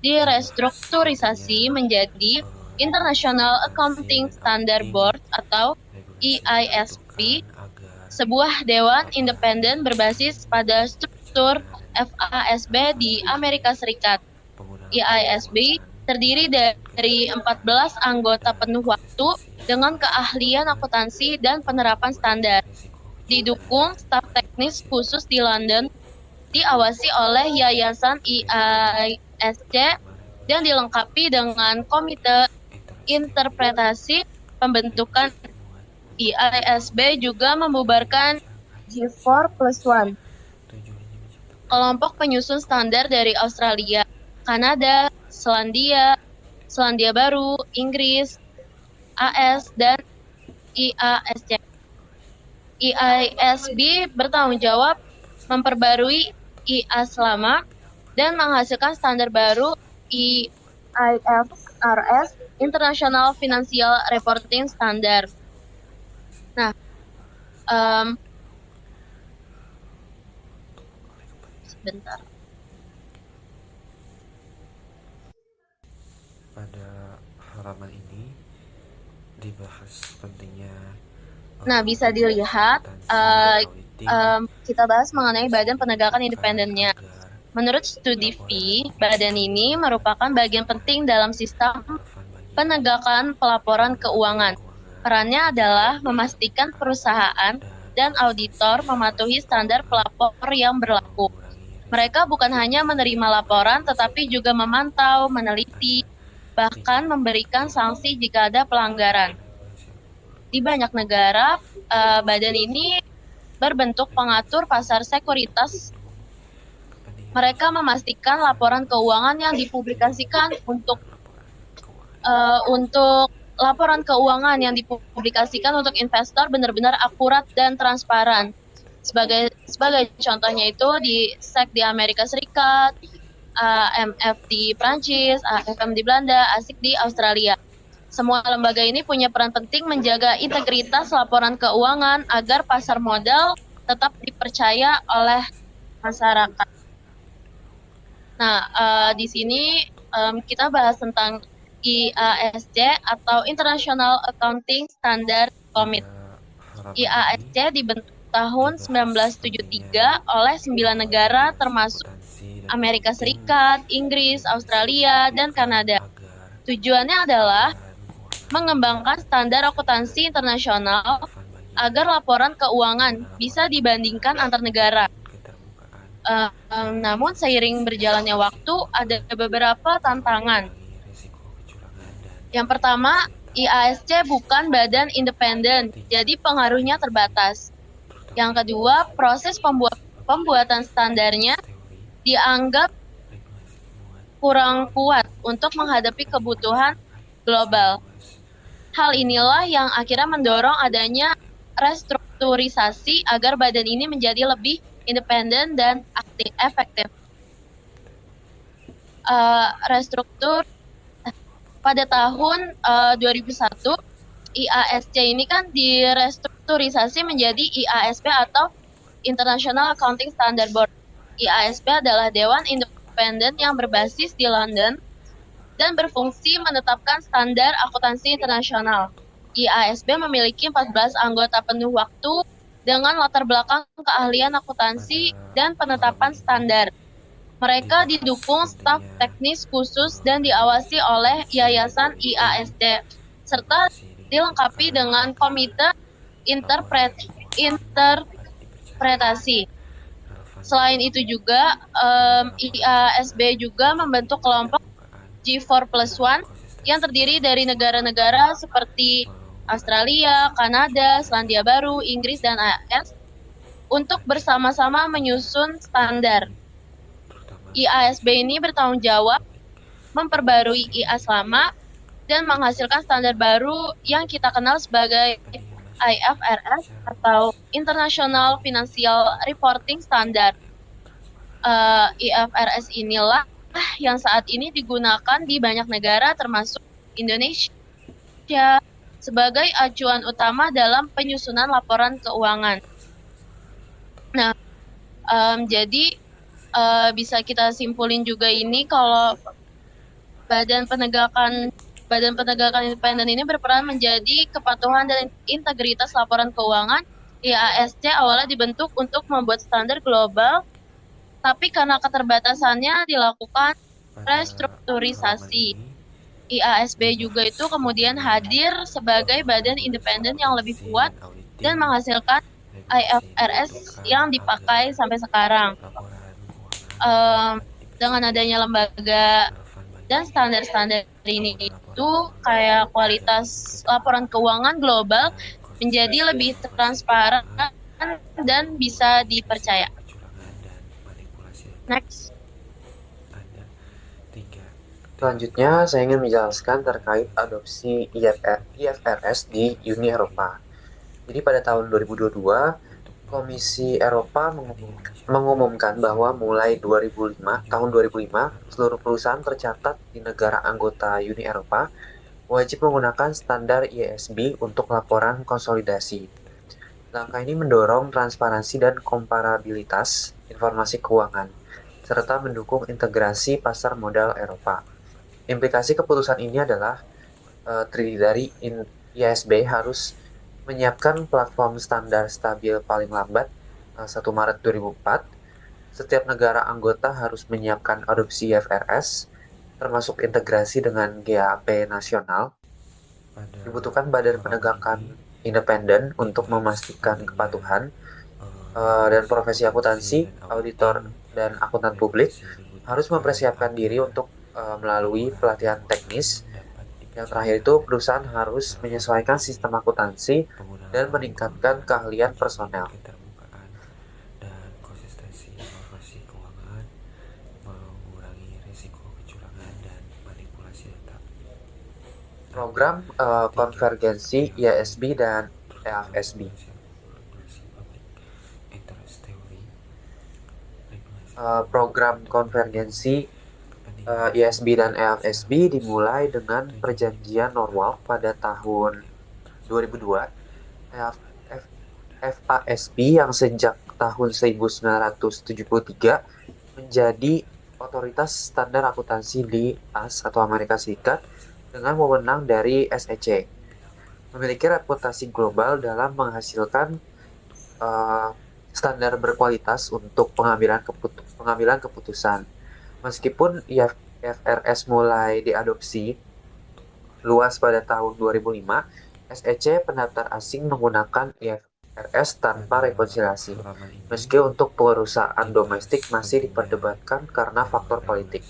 direstrukturisasi menjadi International Accounting Standard Board atau IISB, sebuah dewan independen berbasis pada struktur FASB di Amerika Serikat. IISB terdiri dari 14 anggota penuh waktu dengan keahlian akuntansi dan penerapan standar. Didukung staf teknis khusus di London, diawasi oleh Yayasan IISC, dan dilengkapi dengan komite interpretasi pembentukan IASB juga membubarkan G4+1, kelompok penyusun standar dari Australia, Kanada, Selandia Baru, Inggris, AS, dan IASC. IASB bertanggung jawab memperbarui IAS lama dan menghasilkan standar baru IFRS, International Financial Reporting Standard. Nah, sebentar. Pada halaman ini dibahas pentingnya Nah, bisa dilihat kita bahas mengenai Badan Penegakan Independennya. Menurut studi fee, badan ini merupakan bagian penting dalam sistem penegakan pelaporan keuangan. Perannya adalah memastikan perusahaan dan auditor mematuhi standar pelapor yang berlaku. Mereka bukan hanya menerima laporan, tetapi juga memantau, meneliti, bahkan memberikan sanksi jika ada pelanggaran. Di banyak negara, badan ini berbentuk pengatur pasar sekuritas. Mereka memastikan laporan keuangan yang dipublikasikan untuk laporan keuangan yang dipublikasikan untuk investor benar-benar akurat dan transparan. Sebagai contohnya itu di SEC di Amerika Serikat, AMF di Prancis, AFM di Belanda, ASIC di Australia. Semua lembaga ini punya peran penting menjaga integritas laporan keuangan agar pasar modal tetap dipercaya oleh masyarakat. Nah, di sini kita bahas tentang IASC atau International Accounting Standard Committee. IASC dibentuk tahun 1973 oleh 9 negara termasuk Amerika Serikat, Inggris, Australia, dan Kanada. Tujuannya adalah mengembangkan standar akuntansi internasional agar laporan keuangan bisa dibandingkan antar negara. Namun seiring berjalannya waktu ada beberapa tantangan. Yang pertama, IASC bukan badan independen, jadi pengaruhnya terbatas. Yang kedua, proses pembuatan standarnya dianggap kurang kuat untuk menghadapi kebutuhan global. Hal inilah yang akhirnya mendorong adanya restrukturisasi agar badan ini menjadi lebih independen dan efektif. Pada tahun 2001, IASC ini kan direstrukturisasi menjadi IASB atau International Accounting Standard Board. IASB adalah dewan independen yang berbasis di London dan berfungsi menetapkan standar akuntansi internasional. IASB memiliki 14 anggota penuh waktu dengan latar belakang keahlian akuntansi dan penetapan standar. Mereka didukung staf teknis khusus dan diawasi oleh Yayasan IASD, serta dilengkapi dengan komite interpretasi. Selain itu juga, IASB juga membentuk kelompok G4+1 yang terdiri dari negara-negara seperti Australia, Kanada, Selandia Baru, Inggris, dan AS untuk bersama-sama menyusun standar. IASB ini bertanggung jawab memperbarui IAS lama dan menghasilkan standar baru yang kita kenal sebagai IFRS atau International Financial Reporting Standard. IFRS inilah yang saat ini digunakan di banyak negara termasuk Indonesia sebagai acuan utama dalam penyusunan laporan keuangan. Nah, jadi bisa kita simpulin juga ini kalau Badan Penegakan Independen ini berperan menjadi kepatuhan dan integritas laporan keuangan. IASC awalnya dibentuk untuk membuat standar global, tapi karena keterbatasannya dilakukan restrukturisasi. IASB juga itu kemudian hadir sebagai badan independen yang lebih kuat dan menghasilkan IFRS yang dipakai sampai sekarang. Dengan adanya lembaga dan standar-standar ini itu kayak kualitas laporan keuangan global menjadi lebih transparan dan bisa dipercaya. Next. Selanjutnya, saya ingin menjelaskan terkait adopsi IFRS di Uni Eropa. Jadi pada tahun 2022, Komisi Eropa mengumumkan bahwa mulai tahun 2005, seluruh perusahaan tercatat di negara anggota Uni Eropa wajib menggunakan standar IASB untuk laporan konsolidasi. Langkah ini mendorong transparansi dan komparabilitas informasi keuangan, serta mendukung integrasi pasar modal Eropa. Implikasi keputusan ini adalah terdiri dari IASB harus menyiapkan platform standar stabil paling lambat 1 Maret 2004. Setiap negara anggota harus menyiapkan adopsi IFRS, termasuk integrasi dengan GAAP nasional. Dibutuhkan badan penegakan independen untuk memastikan kepatuhan, dan profesi akuntansi, auditor, dan akuntan publik harus mempersiapkan diri untuk melalui pelatihan teknis. Yang terakhir itu, perusahaan harus menyesuaikan sistem akuntansi dan meningkatkan keahlian personel. Program konvergensi IASB dan EFSB. Program konvergensi IASB dan EFSB dimulai dengan perjanjian Norwalk pada tahun 2002. FASB yang sejak tahun 1973 menjadi otoritas standar akuntansi di AS atau Amerika Serikat dengan wewenang dari SEC. Memiliki reputasi global dalam menghasilkan standar berkualitas untuk pengambilan keputusan. Meskipun IFRS mulai diadopsi luas pada tahun 2005, SEC pendaftar asing menggunakan IFRS tanpa rekonsiliasi, meski untuk perusahaan domestik masih diperdebatkan karena faktor politik.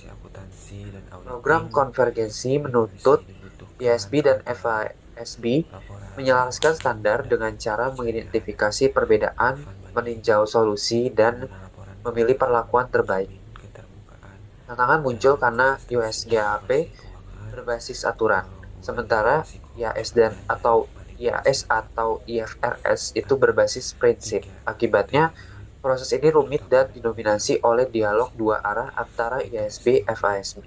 Program konvergensi menuntut IASB dan FASB menyelaraskan standar dengan cara mengidentifikasi perbedaan, meninjau solusi, dan memilih perlakuan terbaik. Tantangan muncul karena US GAAP berbasis aturan, sementara IAS atau IFRS itu berbasis prinsip. Akibatnya, proses ini rumit dan didominasi oleh dialog dua arah antara IASB dan FASB.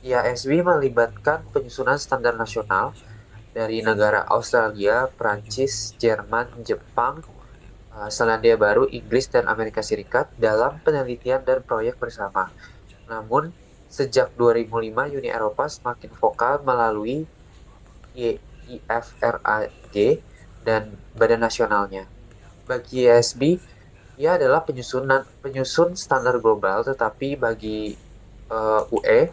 IASB melibatkan penyusunan standar nasional dari negara Australia, Prancis, Jerman, Jepang, Selandia Baru, Inggris, dan Amerika Serikat dalam penelitian dan proyek bersama. Namun, sejak 2005, Uni Eropa semakin vokal melalui IFRAG dan badan nasionalnya. Bagi IASB, ia adalah penyusun standar global, tetapi bagi UE,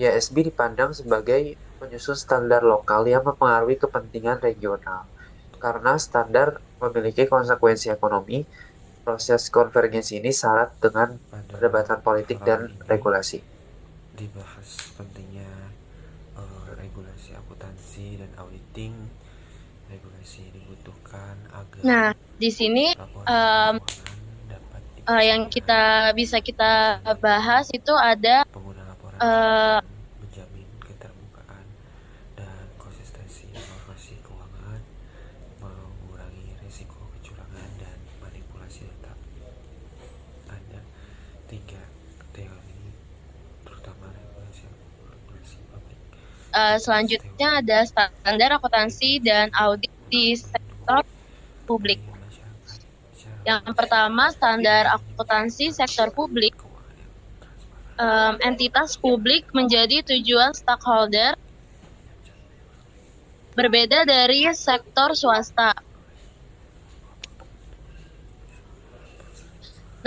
IASB dipandang sebagai penyusun standar lokal yang mempengaruhi kepentingan regional. Karena standar memiliki konsekuensi ekonomi, proses konvergensi ini syarat dengan perdebatan politik dan regulasi. Dibahas pentingnya regulasi akuntansi dan auditing. Regulasi dibutuhkan agar di sini yang bisa kita bahas itu ada menjamin keterbukaan dan konsistensi informasi keuangan, mengurangi risiko kecurangan dan manipulasi data. Ada 3 teori, terutama regulasi publik. Selanjutnya ada standar akuntansi dan audit di sektor publik. Yang pertama, standar akuntansi sektor publik. Entitas publik menjadi tujuan stakeholder, berbeda dari sektor swasta.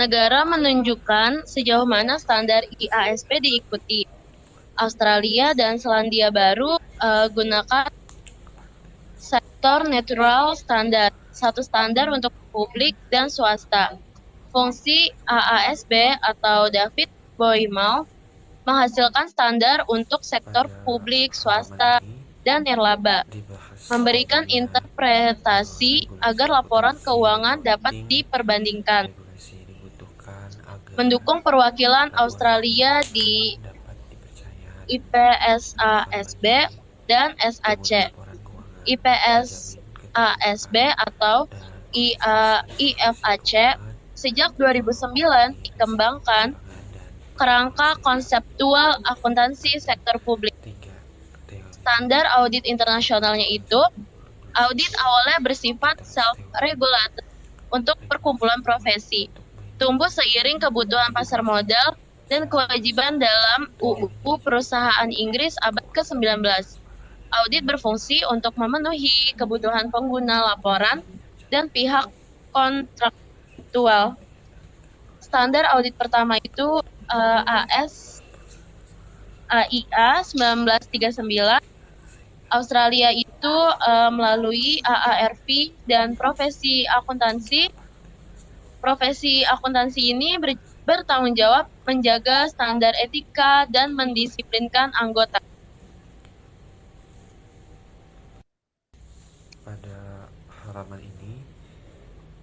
Negara menunjukkan sejauh mana standar IASB diikuti. Australia dan Selandia Baru gunakan sektor neutral standar, satu standar untuk publik dan swasta. Fungsi AASB atau David Boimel menghasilkan standar untuk sektor publik, swasta, dan nirlaba. memberikan interpretasi agar laporan keuangan dapat diperbandingkan, regulasi dibutuhkan agar mendukung perwakilan laporan Australia di keuangan dapat dipercaya dan IPSASB dan SAC. temuan laporan keuangan IPSASB atau dan IFAC sejak 2009 dikembangkan kerangka konseptual akuntansi sektor publik. tiga teori Standar audit internasionalnya itu, audit awalnya bersifat self-regulated untuk perkumpulan profesi, tumbuh seiring kebutuhan pasar modal dan kewajiban dalam UU Perusahaan Inggris abad ke-19. Audit berfungsi untuk memenuhi kebutuhan pengguna laporan dan pihak kontraktual. Standar audit pertama itu AIA 1939. Australia itu melalui AARP dan profesi akuntansi. Profesi akuntansi ini bertanggung jawab menjaga standar etika dan mendisiplinkan anggota. pada halaman ini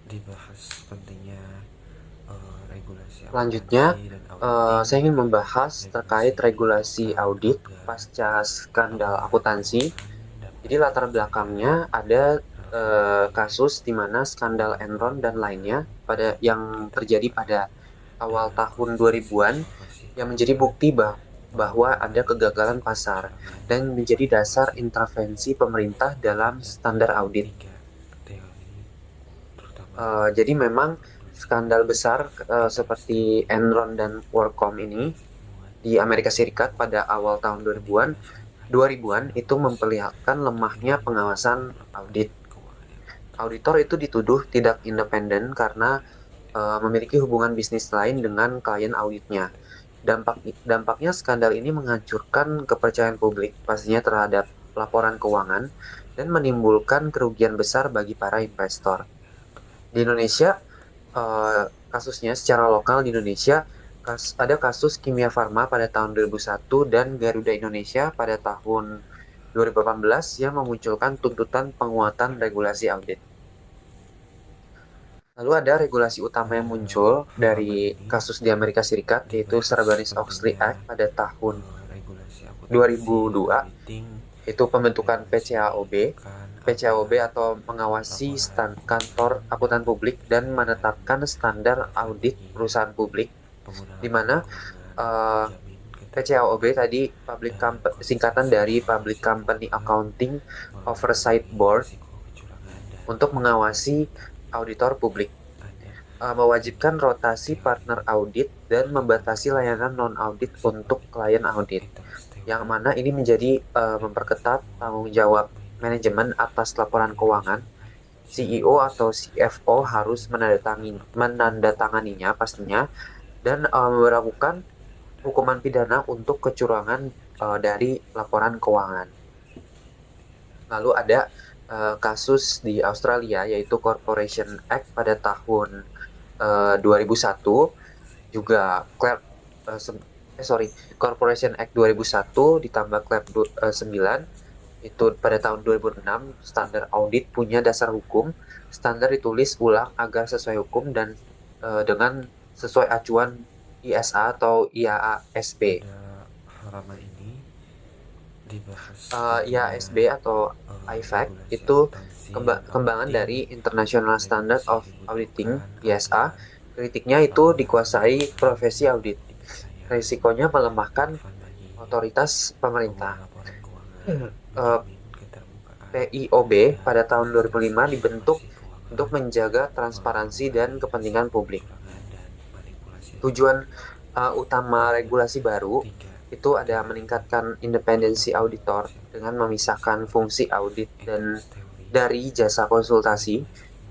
dibahas pentingnya regulasi Selanjutnya, akuntansi dan auditing. saya ingin membahas terkait regulasi audit pasca skandal akuntansi. Jadi latar belakangnya ada kasus di mana skandal Enron dan lainnya yang terjadi pada awal tahun 2000-an yang menjadi bukti bahwa ada kegagalan pasar dan menjadi dasar intervensi pemerintah dalam standar audit. Jadi memang skandal besar seperti Enron dan WorldCom ini di Amerika Serikat pada awal tahun 2000-an itu memperlihatkan lemahnya pengawasan audit. Auditor itu dituduh tidak independen karena memiliki hubungan bisnis lain dengan klien auditnya. Dampaknya skandal ini menghancurkan kepercayaan publik pastinya terhadap laporan keuangan dan menimbulkan kerugian besar bagi para investor. Di Indonesia, kasusnya secara lokal di Indonesia ada kasus Kimia Farma pada tahun 2001 dan Garuda Indonesia pada tahun 2018 yang memunculkan tuntutan penguatan regulasi audit. Lalu ada regulasi utama yang muncul dari kasus di Amerika Serikat, yaitu Sarbanes-Oxley Act pada tahun 2002, yaitu pembentukan PCAOB. PCAOB atau mengawasi kantor akuntan publik dan menetapkan standar audit perusahaan publik, di mana PCAOB tadi singkatan dari Public Company Accounting Oversight Board untuk mengawasi auditor publik, mewajibkan rotasi partner audit dan membatasi layanan non-audit untuk klien audit, yang mana ini menjadi memperketat tanggung jawab manajemen atas laporan keuangan. CEO atau CFO harus menandatanganinya pastinya, dan memberlakukan hukuman pidana untuk kecurangan dari laporan keuangan. Lalu ada kasus di Australia yaitu Corporation Act pada tahun 2001, juga Corporation Act 2001 ditambah Clap 9 itu pada tahun 2006. Standar audit punya dasar hukum. Standar ditulis ulang agar sesuai hukum dan dengan sesuai acuan ISA atau IASB. Halaman ini dibahas IASB atau IFAC itu kembangan dari International Standard of Auditing (ISA). Kritiknya itu dikuasai profesi audit. Risikonya melemahkan otoritas pemerintah. PIOB pada tahun 2005 dibentuk untuk menjaga transparansi dan kepentingan publik. Tujuan utama regulasi baru itu ada meningkatkan independensi auditor dengan memisahkan fungsi audit dan dari jasa konsultasi.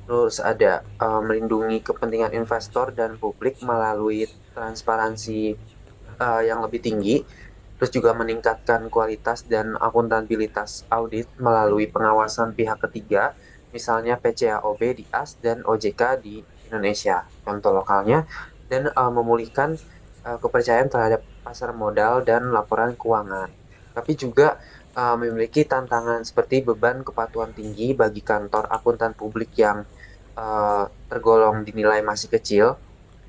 Terus ada melindungi kepentingan investor dan publik melalui transparansi yang lebih tinggi. Terus juga meningkatkan kualitas dan akuntabilitas audit melalui pengawasan pihak ketiga, misalnya PCAOB di AS dan OJK di Indonesia, contoh lokalnya, dan memulihkan kepercayaan terhadap pasar modal dan laporan keuangan. Tapi juga memiliki tantangan seperti beban kepatuhan tinggi bagi kantor akuntan publik yang tergolong dinilai masih kecil.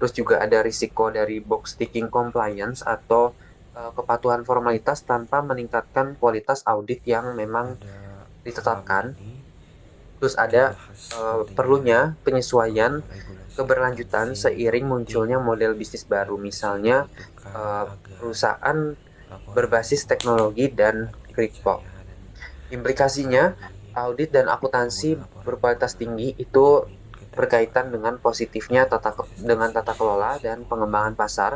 Terus juga ada risiko dari box ticking compliance atau kepatuhan formalitas tanpa meningkatkan kualitas audit yang memang Pada halaman ditetapkan. ini Terus ada dibahas pentingnya perlunya penyesuaian regulasi keberlanjutan akuntansi seiring dan munculnya auditing. model bisnis baru, Regulasi misalnya dibutuhkan agar perusahaan laporan berbasis teknologi dan dapat kripto. dipercaya dan Implikasinya, dipercayai. audit dan akuntansi Pengguna laporan berkualitas keuangan tinggi itu menjamin berkaitan keterbukaan dengan positifnya proses dengan tata kelola transparansi dan pengembangan keuangan, pasar,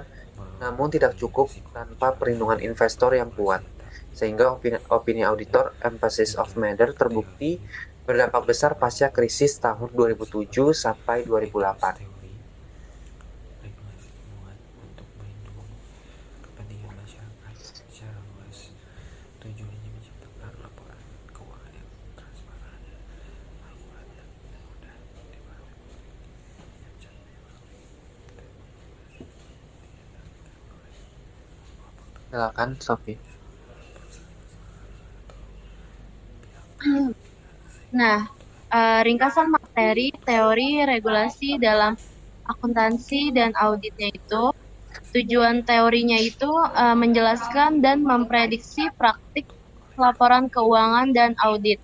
namun tidak mengurangi cukup risiko tanpa kecurangan perlindungan dan investor yang kuat. manipulasi data. Sehingga opini auditor emphasis of 3. matter Teori terbukti berdampak besar pasca krisis tahun 2007 sampai 2008. teori regulasi dibuat untuk melindungi kepentingan masyarakat secara luas. Tujuannya menciptakan laporan keuangan yang transparan, akurat, dan mudah dipahami. Silakan, Sofi. Nah, ringkasan materi teori regulasi dalam akuntansi dan auditnya itu, tujuan teorinya itu menjelaskan dan memprediksi praktik laporan keuangan dan audit.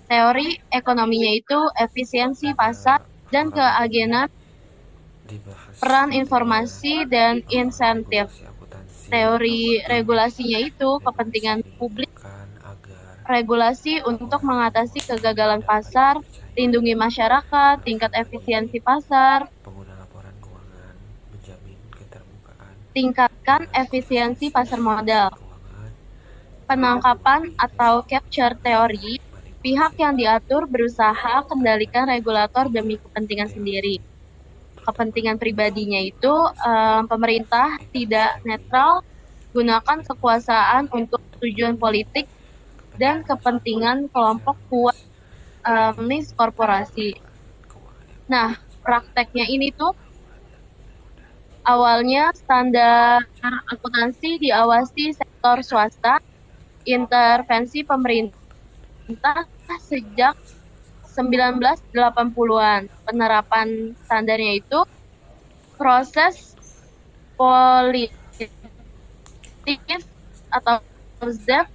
Teori ekonominya itu efisiensi pasar dan keagenan Dibahas peran pentingnya informasi dan insentif. regulasi akuntansi Teori dan auditing. regulasinya itu Regulasi kepentingan publik, dibutuhkan agar regulasi untuk mengatasi kegagalan pasar, lindungi masyarakat, tingkat efisiensi pasar, pengguna laporan keuangan menjamin keterbukaan tingkatkan efisiensi pasar modal. keuangan, Penangkapan atau capture teori, pihak yang diatur berusaha kendalikan regulator demi kepentingan sendiri. Kepentingan pribadinya itu pemerintah tidak netral, gunakan kekuasaan untuk tujuan politik dan kepentingan kelompok kuat korporasi. Nah, prakteknya ini tuh awalnya standar akuntansi diawasi sektor swasta, intervensi pemerintah sejak 1980-an. Penerapan standarnya itu proses politik atau ZEP.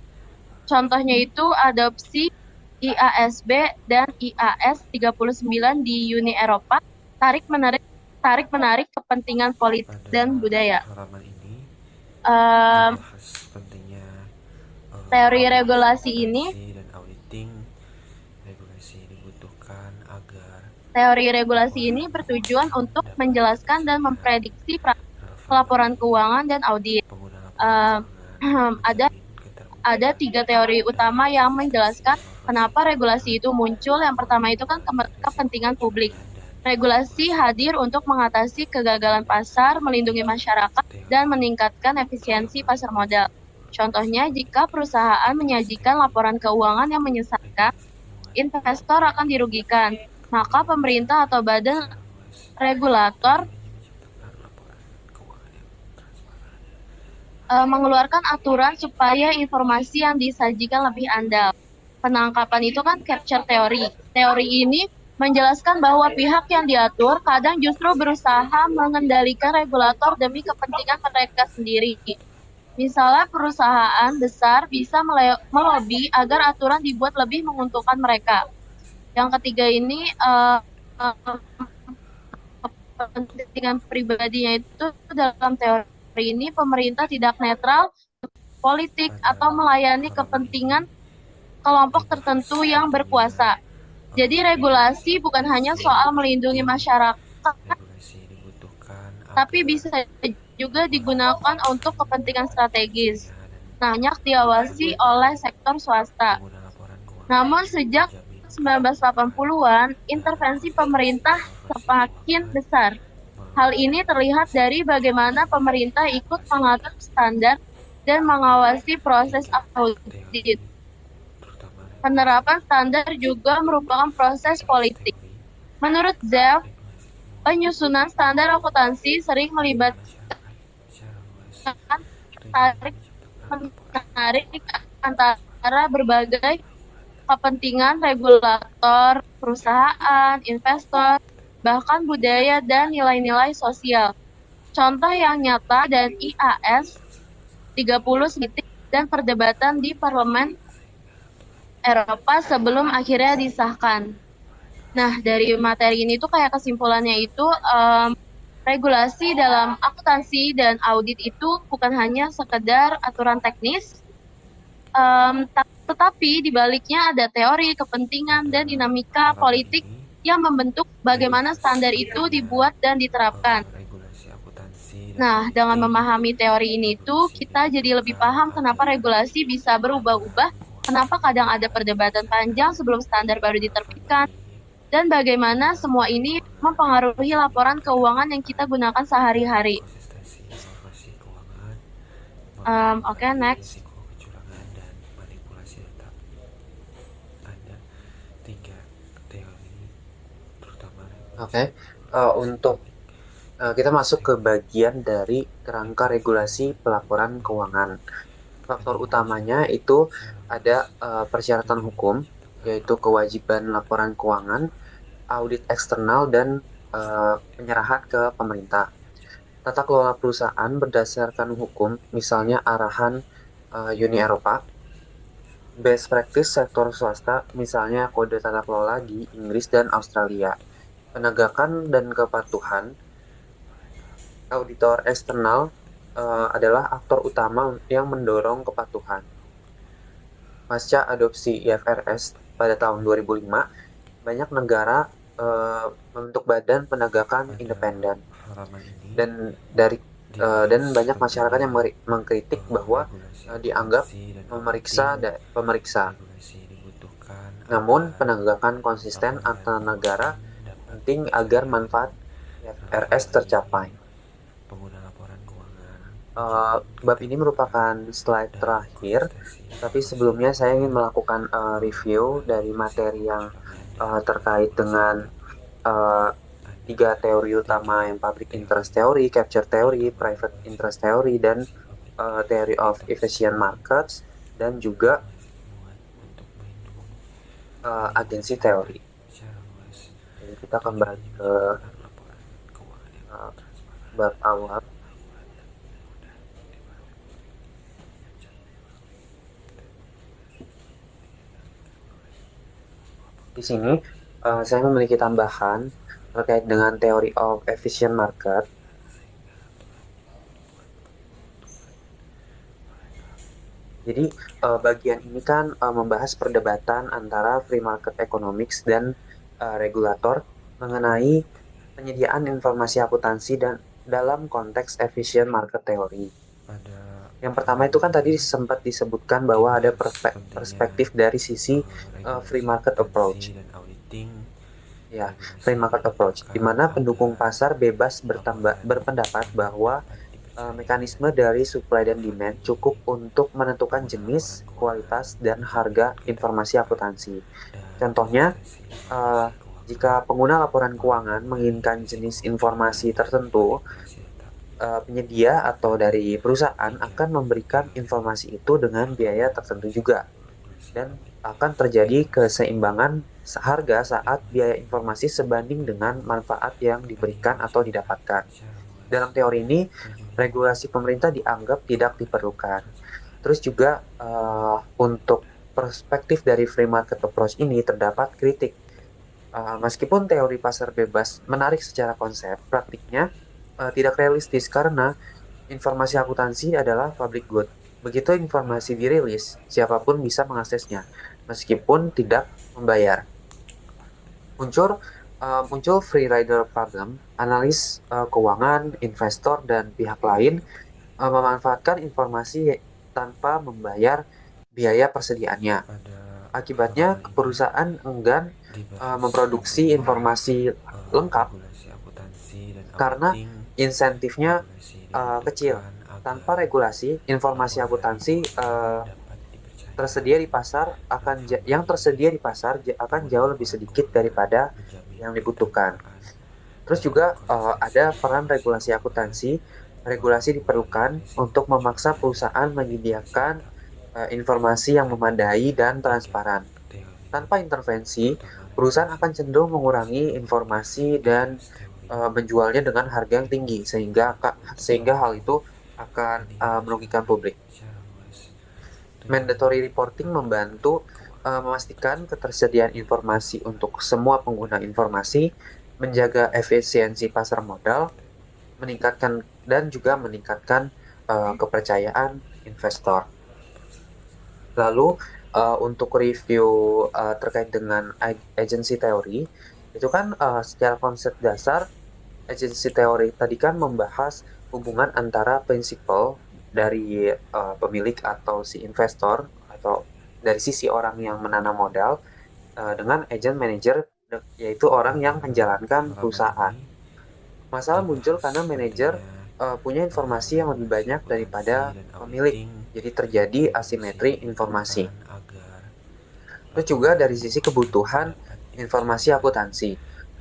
Contohnya itu adopsi IASB dan IAS 39 di Uni Eropa, tarik-menarik kepentingan politik dan budaya. Halaman ini dibahas pentingnya teori regulasi ini. dan auditing. Regulasi dibutuhkan agar Teori regulasi ini bertujuan untuk menjelaskan dan memprediksi laporan keuangan dan audit. Ada 3 teori utama yang menjelaskan kenapa regulasi itu muncul. Yang pertama itu kan kepentingan publik. Regulasi hadir untuk mengatasi kegagalan pasar, melindungi masyarakat, dan meningkatkan efisiensi pasar modal. Contohnya, jika perusahaan menyajikan laporan keuangan yang menyesatkan, investor akan dirugikan. Maka pemerintah atau badan regulator mengeluarkan aturan supaya informasi yang disajikan lebih andal. Penangkapan itu kan capture teori. Teori ini menjelaskan bahwa pihak yang diatur kadang justru berusaha mengendalikan regulator demi kepentingan mereka sendiri. Misalnya perusahaan besar bisa melobi agar aturan dibuat lebih menguntungkan mereka. Yang ketiga ini kepentingan pribadinya itu dalam teori ini pemerintah tidak netral politik atau melayani kepentingan kelompok tertentu yang berkuasa. Jadi regulasi bukan hanya soal melindungi masyarakat, tapi bisa juga digunakan untuk kepentingan strategis. Banyak diawasi oleh sektor swasta. Namun sejak 1980-an, intervensi pemerintah semakin besar. Hal ini terlihat dari bagaimana pemerintah ikut mengatur standar dan mengawasi proses audit. Penerapan standar juga merupakan proses politik. Menurut Zev, penyusunan standar akuntansi sering melibatkan tarik-menarik antara berbagai kepentingan regulator, perusahaan, investor, bahkan budaya dan nilai-nilai sosial. Contoh yang nyata dan IAS 30 dan perdebatan di Parlemen Eropa sebelum akhirnya disahkan. Nah, dari materi ini tuh kayak kesimpulannya itu regulasi dalam akuntansi dan audit itu bukan hanya sekedar aturan teknis, tetapi di baliknya ada teori, kepentingan, dan dinamika politik yang membentuk bagaimana standar itu dibuat dan diterapkan. Nah, dengan memahami teori ini tuh kita jadi lebih paham kenapa regulasi bisa berubah-ubah, kenapa kadang ada perdebatan panjang sebelum standar baru diterbitkan, dan bagaimana semua ini mempengaruhi laporan keuangan yang kita gunakan sehari-hari. Oke, next. Risiko kecurangan dan manipulasi data. Ada 3 teori terutama. Oke, untuk kita masuk ke bagian dari kerangka regulasi pelaporan keuangan. Faktor utamanya itu ada persyaratan hukum, yaitu kewajiban laporan keuangan, audit eksternal, dan penyerahan ke pemerintah. Tata kelola perusahaan berdasarkan hukum, misalnya arahan Uni Eropa. Best practice sektor swasta, misalnya kode tata kelola di Inggris dan Australia. Penegakan dan kepatuhan. Auditor eksternal adalah aktor utama yang mendorong kepatuhan. Pasca adopsi IFRS pada tahun 2005, banyak negara membentuk badan penegakan independen. Dan banyak masyarakat yang mengkritik bahwa dianggap pemeriksa. Namun, penegakan konsisten antar negara penting agar manfaat IFRS tercapai. Bab ini merupakan slide terakhir, tapi sebelumnya saya ingin melakukan review dari materi yang terkait dengan 3 teori utama, yang public interest theory, capture theory, private interest theory, dan theory of efficient markets, dan juga agency theory. Jadi kita kembali ke bab awal. Di sini saya memiliki tambahan terkait dengan theory of efficient market. Jadi bagian ini kan membahas perdebatan antara free market economics dan regulator mengenai penyediaan informasi akuntansi dan dalam konteks efficient market theory. Yang pertama itu kan tadi sempat disebutkan bahwa ada perspektif dari sisi free market approach. Ya, free market approach, di mana pendukung pasar bebas berpendapat bahwa mekanisme dari supply dan demand cukup untuk menentukan jenis, kualitas, dan harga informasi akuntansi. Contohnya, jika pengguna laporan keuangan menginginkan jenis informasi tertentu, penyedia atau dari perusahaan akan memberikan informasi itu dengan biaya tertentu juga, dan akan terjadi keseimbangan harga saat biaya informasi sebanding dengan manfaat yang diberikan atau didapatkan. Dalam teori ini, regulasi pemerintah dianggap tidak diperlukan. Terus juga untuk perspektif dari free market approach ini terdapat kritik. Meskipun teori pasar bebas menarik secara konsep, praktiknya tidak realistis karena informasi akuntansi adalah public good. Begitu informasi dirilis, siapapun bisa mengaksesnya, meskipun tidak membayar. Muncul free rider problem, analis keuangan, investor, dan pihak lain memanfaatkan informasi tanpa membayar biaya persediaannya. Akibatnya, perusahaan enggan memproduksi informasi lengkap karena insentifnya kecil. Tanpa regulasi, informasi akuntansi tersedia di pasar akan jauh lebih sedikit daripada yang dibutuhkan. Terus juga ada peran regulasi akuntansi. Regulasi diperlukan untuk memaksa perusahaan menyediakan informasi yang memadai dan transparan. Tanpa intervensi, perusahaan akan cenderung mengurangi informasi dan menjualnya dengan harga yang tinggi, sehingga hal itu akan merugikan publik. Mandatory reporting membantu memastikan ketersediaan informasi untuk semua pengguna informasi, menjaga efisiensi pasar modal, meningkatkan kepercayaan investor. Lalu untuk review terkait dengan agency teori, itu kan secara konsep dasar agency teori tadi kan membahas hubungan antara prinsipal dari pemilik atau si investor atau dari sisi orang yang menanam modal dengan agent manager, yaitu orang yang menjalankan perusahaan. Masalah muncul karena manajer punya informasi yang lebih banyak daripada pemilik, jadi terjadi asimetri informasi. Terus juga dari sisi kebutuhan informasi akuntansi,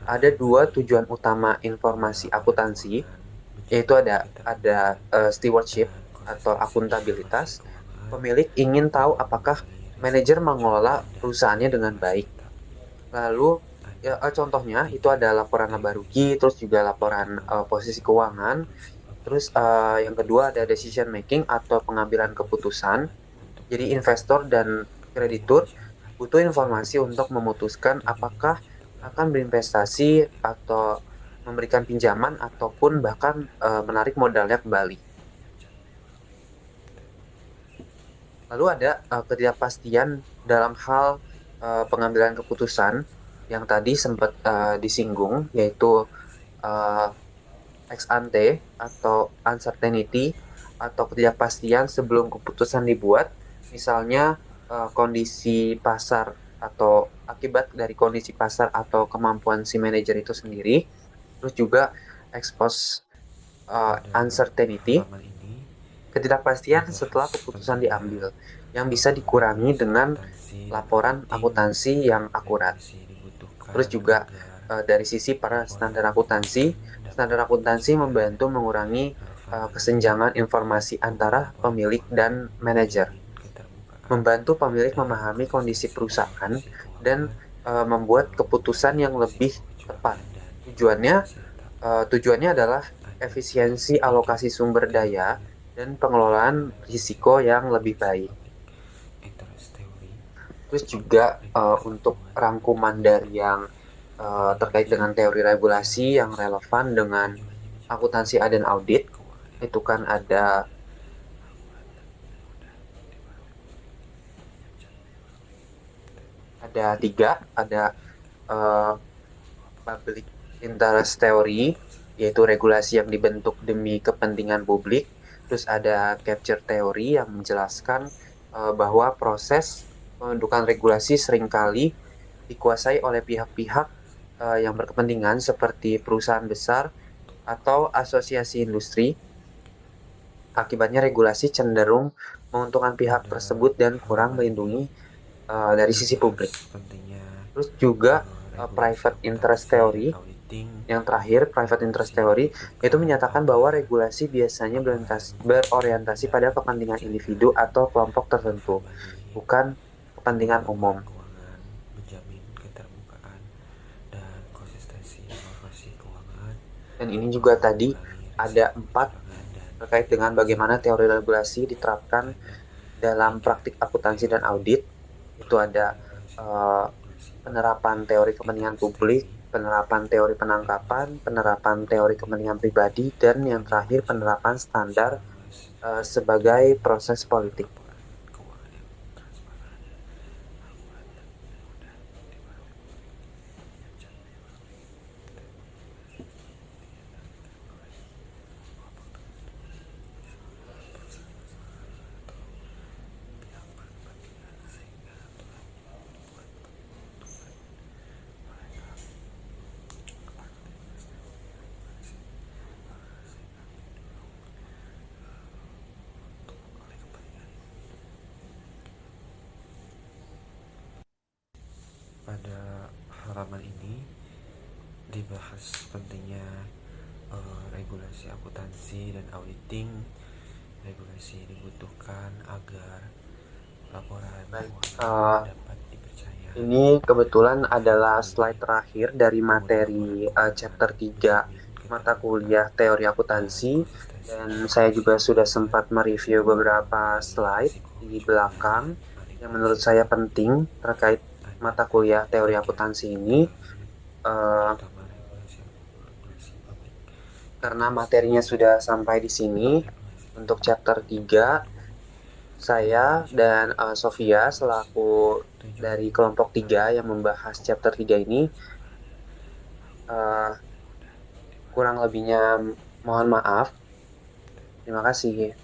ada dua tujuan utama informasi akuntansi, yaitu ada stewardship atau akuntabilitas. Pemilik ingin tahu apakah manajer mengelola perusahaannya dengan baik. Lalu contohnya itu ada laporan laba rugi, terus juga laporan posisi keuangan. Terus yang kedua ada decision making atau pengambilan keputusan. Jadi investor dan kreditur butuh informasi untuk memutuskan apakah akan berinvestasi atau memberikan pinjaman ataupun bahkan menarik modalnya kembali. Lalu ada ketidakpastian dalam hal pengambilan keputusan yang tadi sempat disinggung, yaitu ex ante atau uncertainty atau ketidakpastian sebelum keputusan dibuat, misalnya kondisi pasar atau akibat dari kondisi pasar atau kemampuan si manajer itu sendiri. Terus juga expose uncertainty, ketidakpastian setelah keputusan diambil, yang bisa dikurangi dengan laporan akuntansi yang akurat. Terus juga dari sisi para standar akuntansi membantu mengurangi kesenjangan informasi antara pemilik dan manajer, membantu pemilik memahami kondisi perusahaan dan membuat keputusan yang lebih tepat. Tujuannya adalah efisiensi alokasi sumber daya dan pengelolaan risiko yang lebih baik. Terus juga untuk rangkuman dari yang terkait dengan teori regulasi yang relevan dengan akuntansi dan audit, itu kan ada tiga, ada public interest theory, yaitu regulasi yang dibentuk demi kepentingan publik. Terus ada capture theory yang menjelaskan bahwa proses pembentukan regulasi seringkali dikuasai oleh pihak-pihak yang berkepentingan seperti perusahaan besar atau asosiasi industri. Akibatnya regulasi cenderung menguntungkan pihak tersebut dan kurang melindungi dari sisi publik. Terus juga private interest theory. Yang terakhir, private interest theory, itu menyatakan bahwa regulasi biasanya berorientasi pada kepentingan individu atau kelompok tertentu, bukan kepentingan umum. Dan ini juga tadi ada 4 terkait dengan bagaimana teori regulasi diterapkan dalam praktik akuntansi dan audit. Itu ada penerapan teori kepentingan publik, penerapan teori penangkapan, penerapan teori kepentingan pribadi, dan yang terakhir penerapan standar sebagai proses politik. Pada halaman ini dibahas pentingnya regulasi akuntansi dan auditing. Regulasi dibutuhkan agar laporan Baik, keuangan dapat dipercaya. ini kebetulan adalah slide terakhir dari materi chapter 3 mata kuliah teori akuntansi, dan saya juga sudah sempat mereview beberapa slide di belakang yang menurut saya penting terkait mata kuliah teori akuntansi ini. Karena materinya sudah sampai di sini untuk chapter 3, saya dan Sofia selaku dari kelompok 3 yang membahas chapter 3 ini, kurang lebihnya mohon maaf. Terima kasih.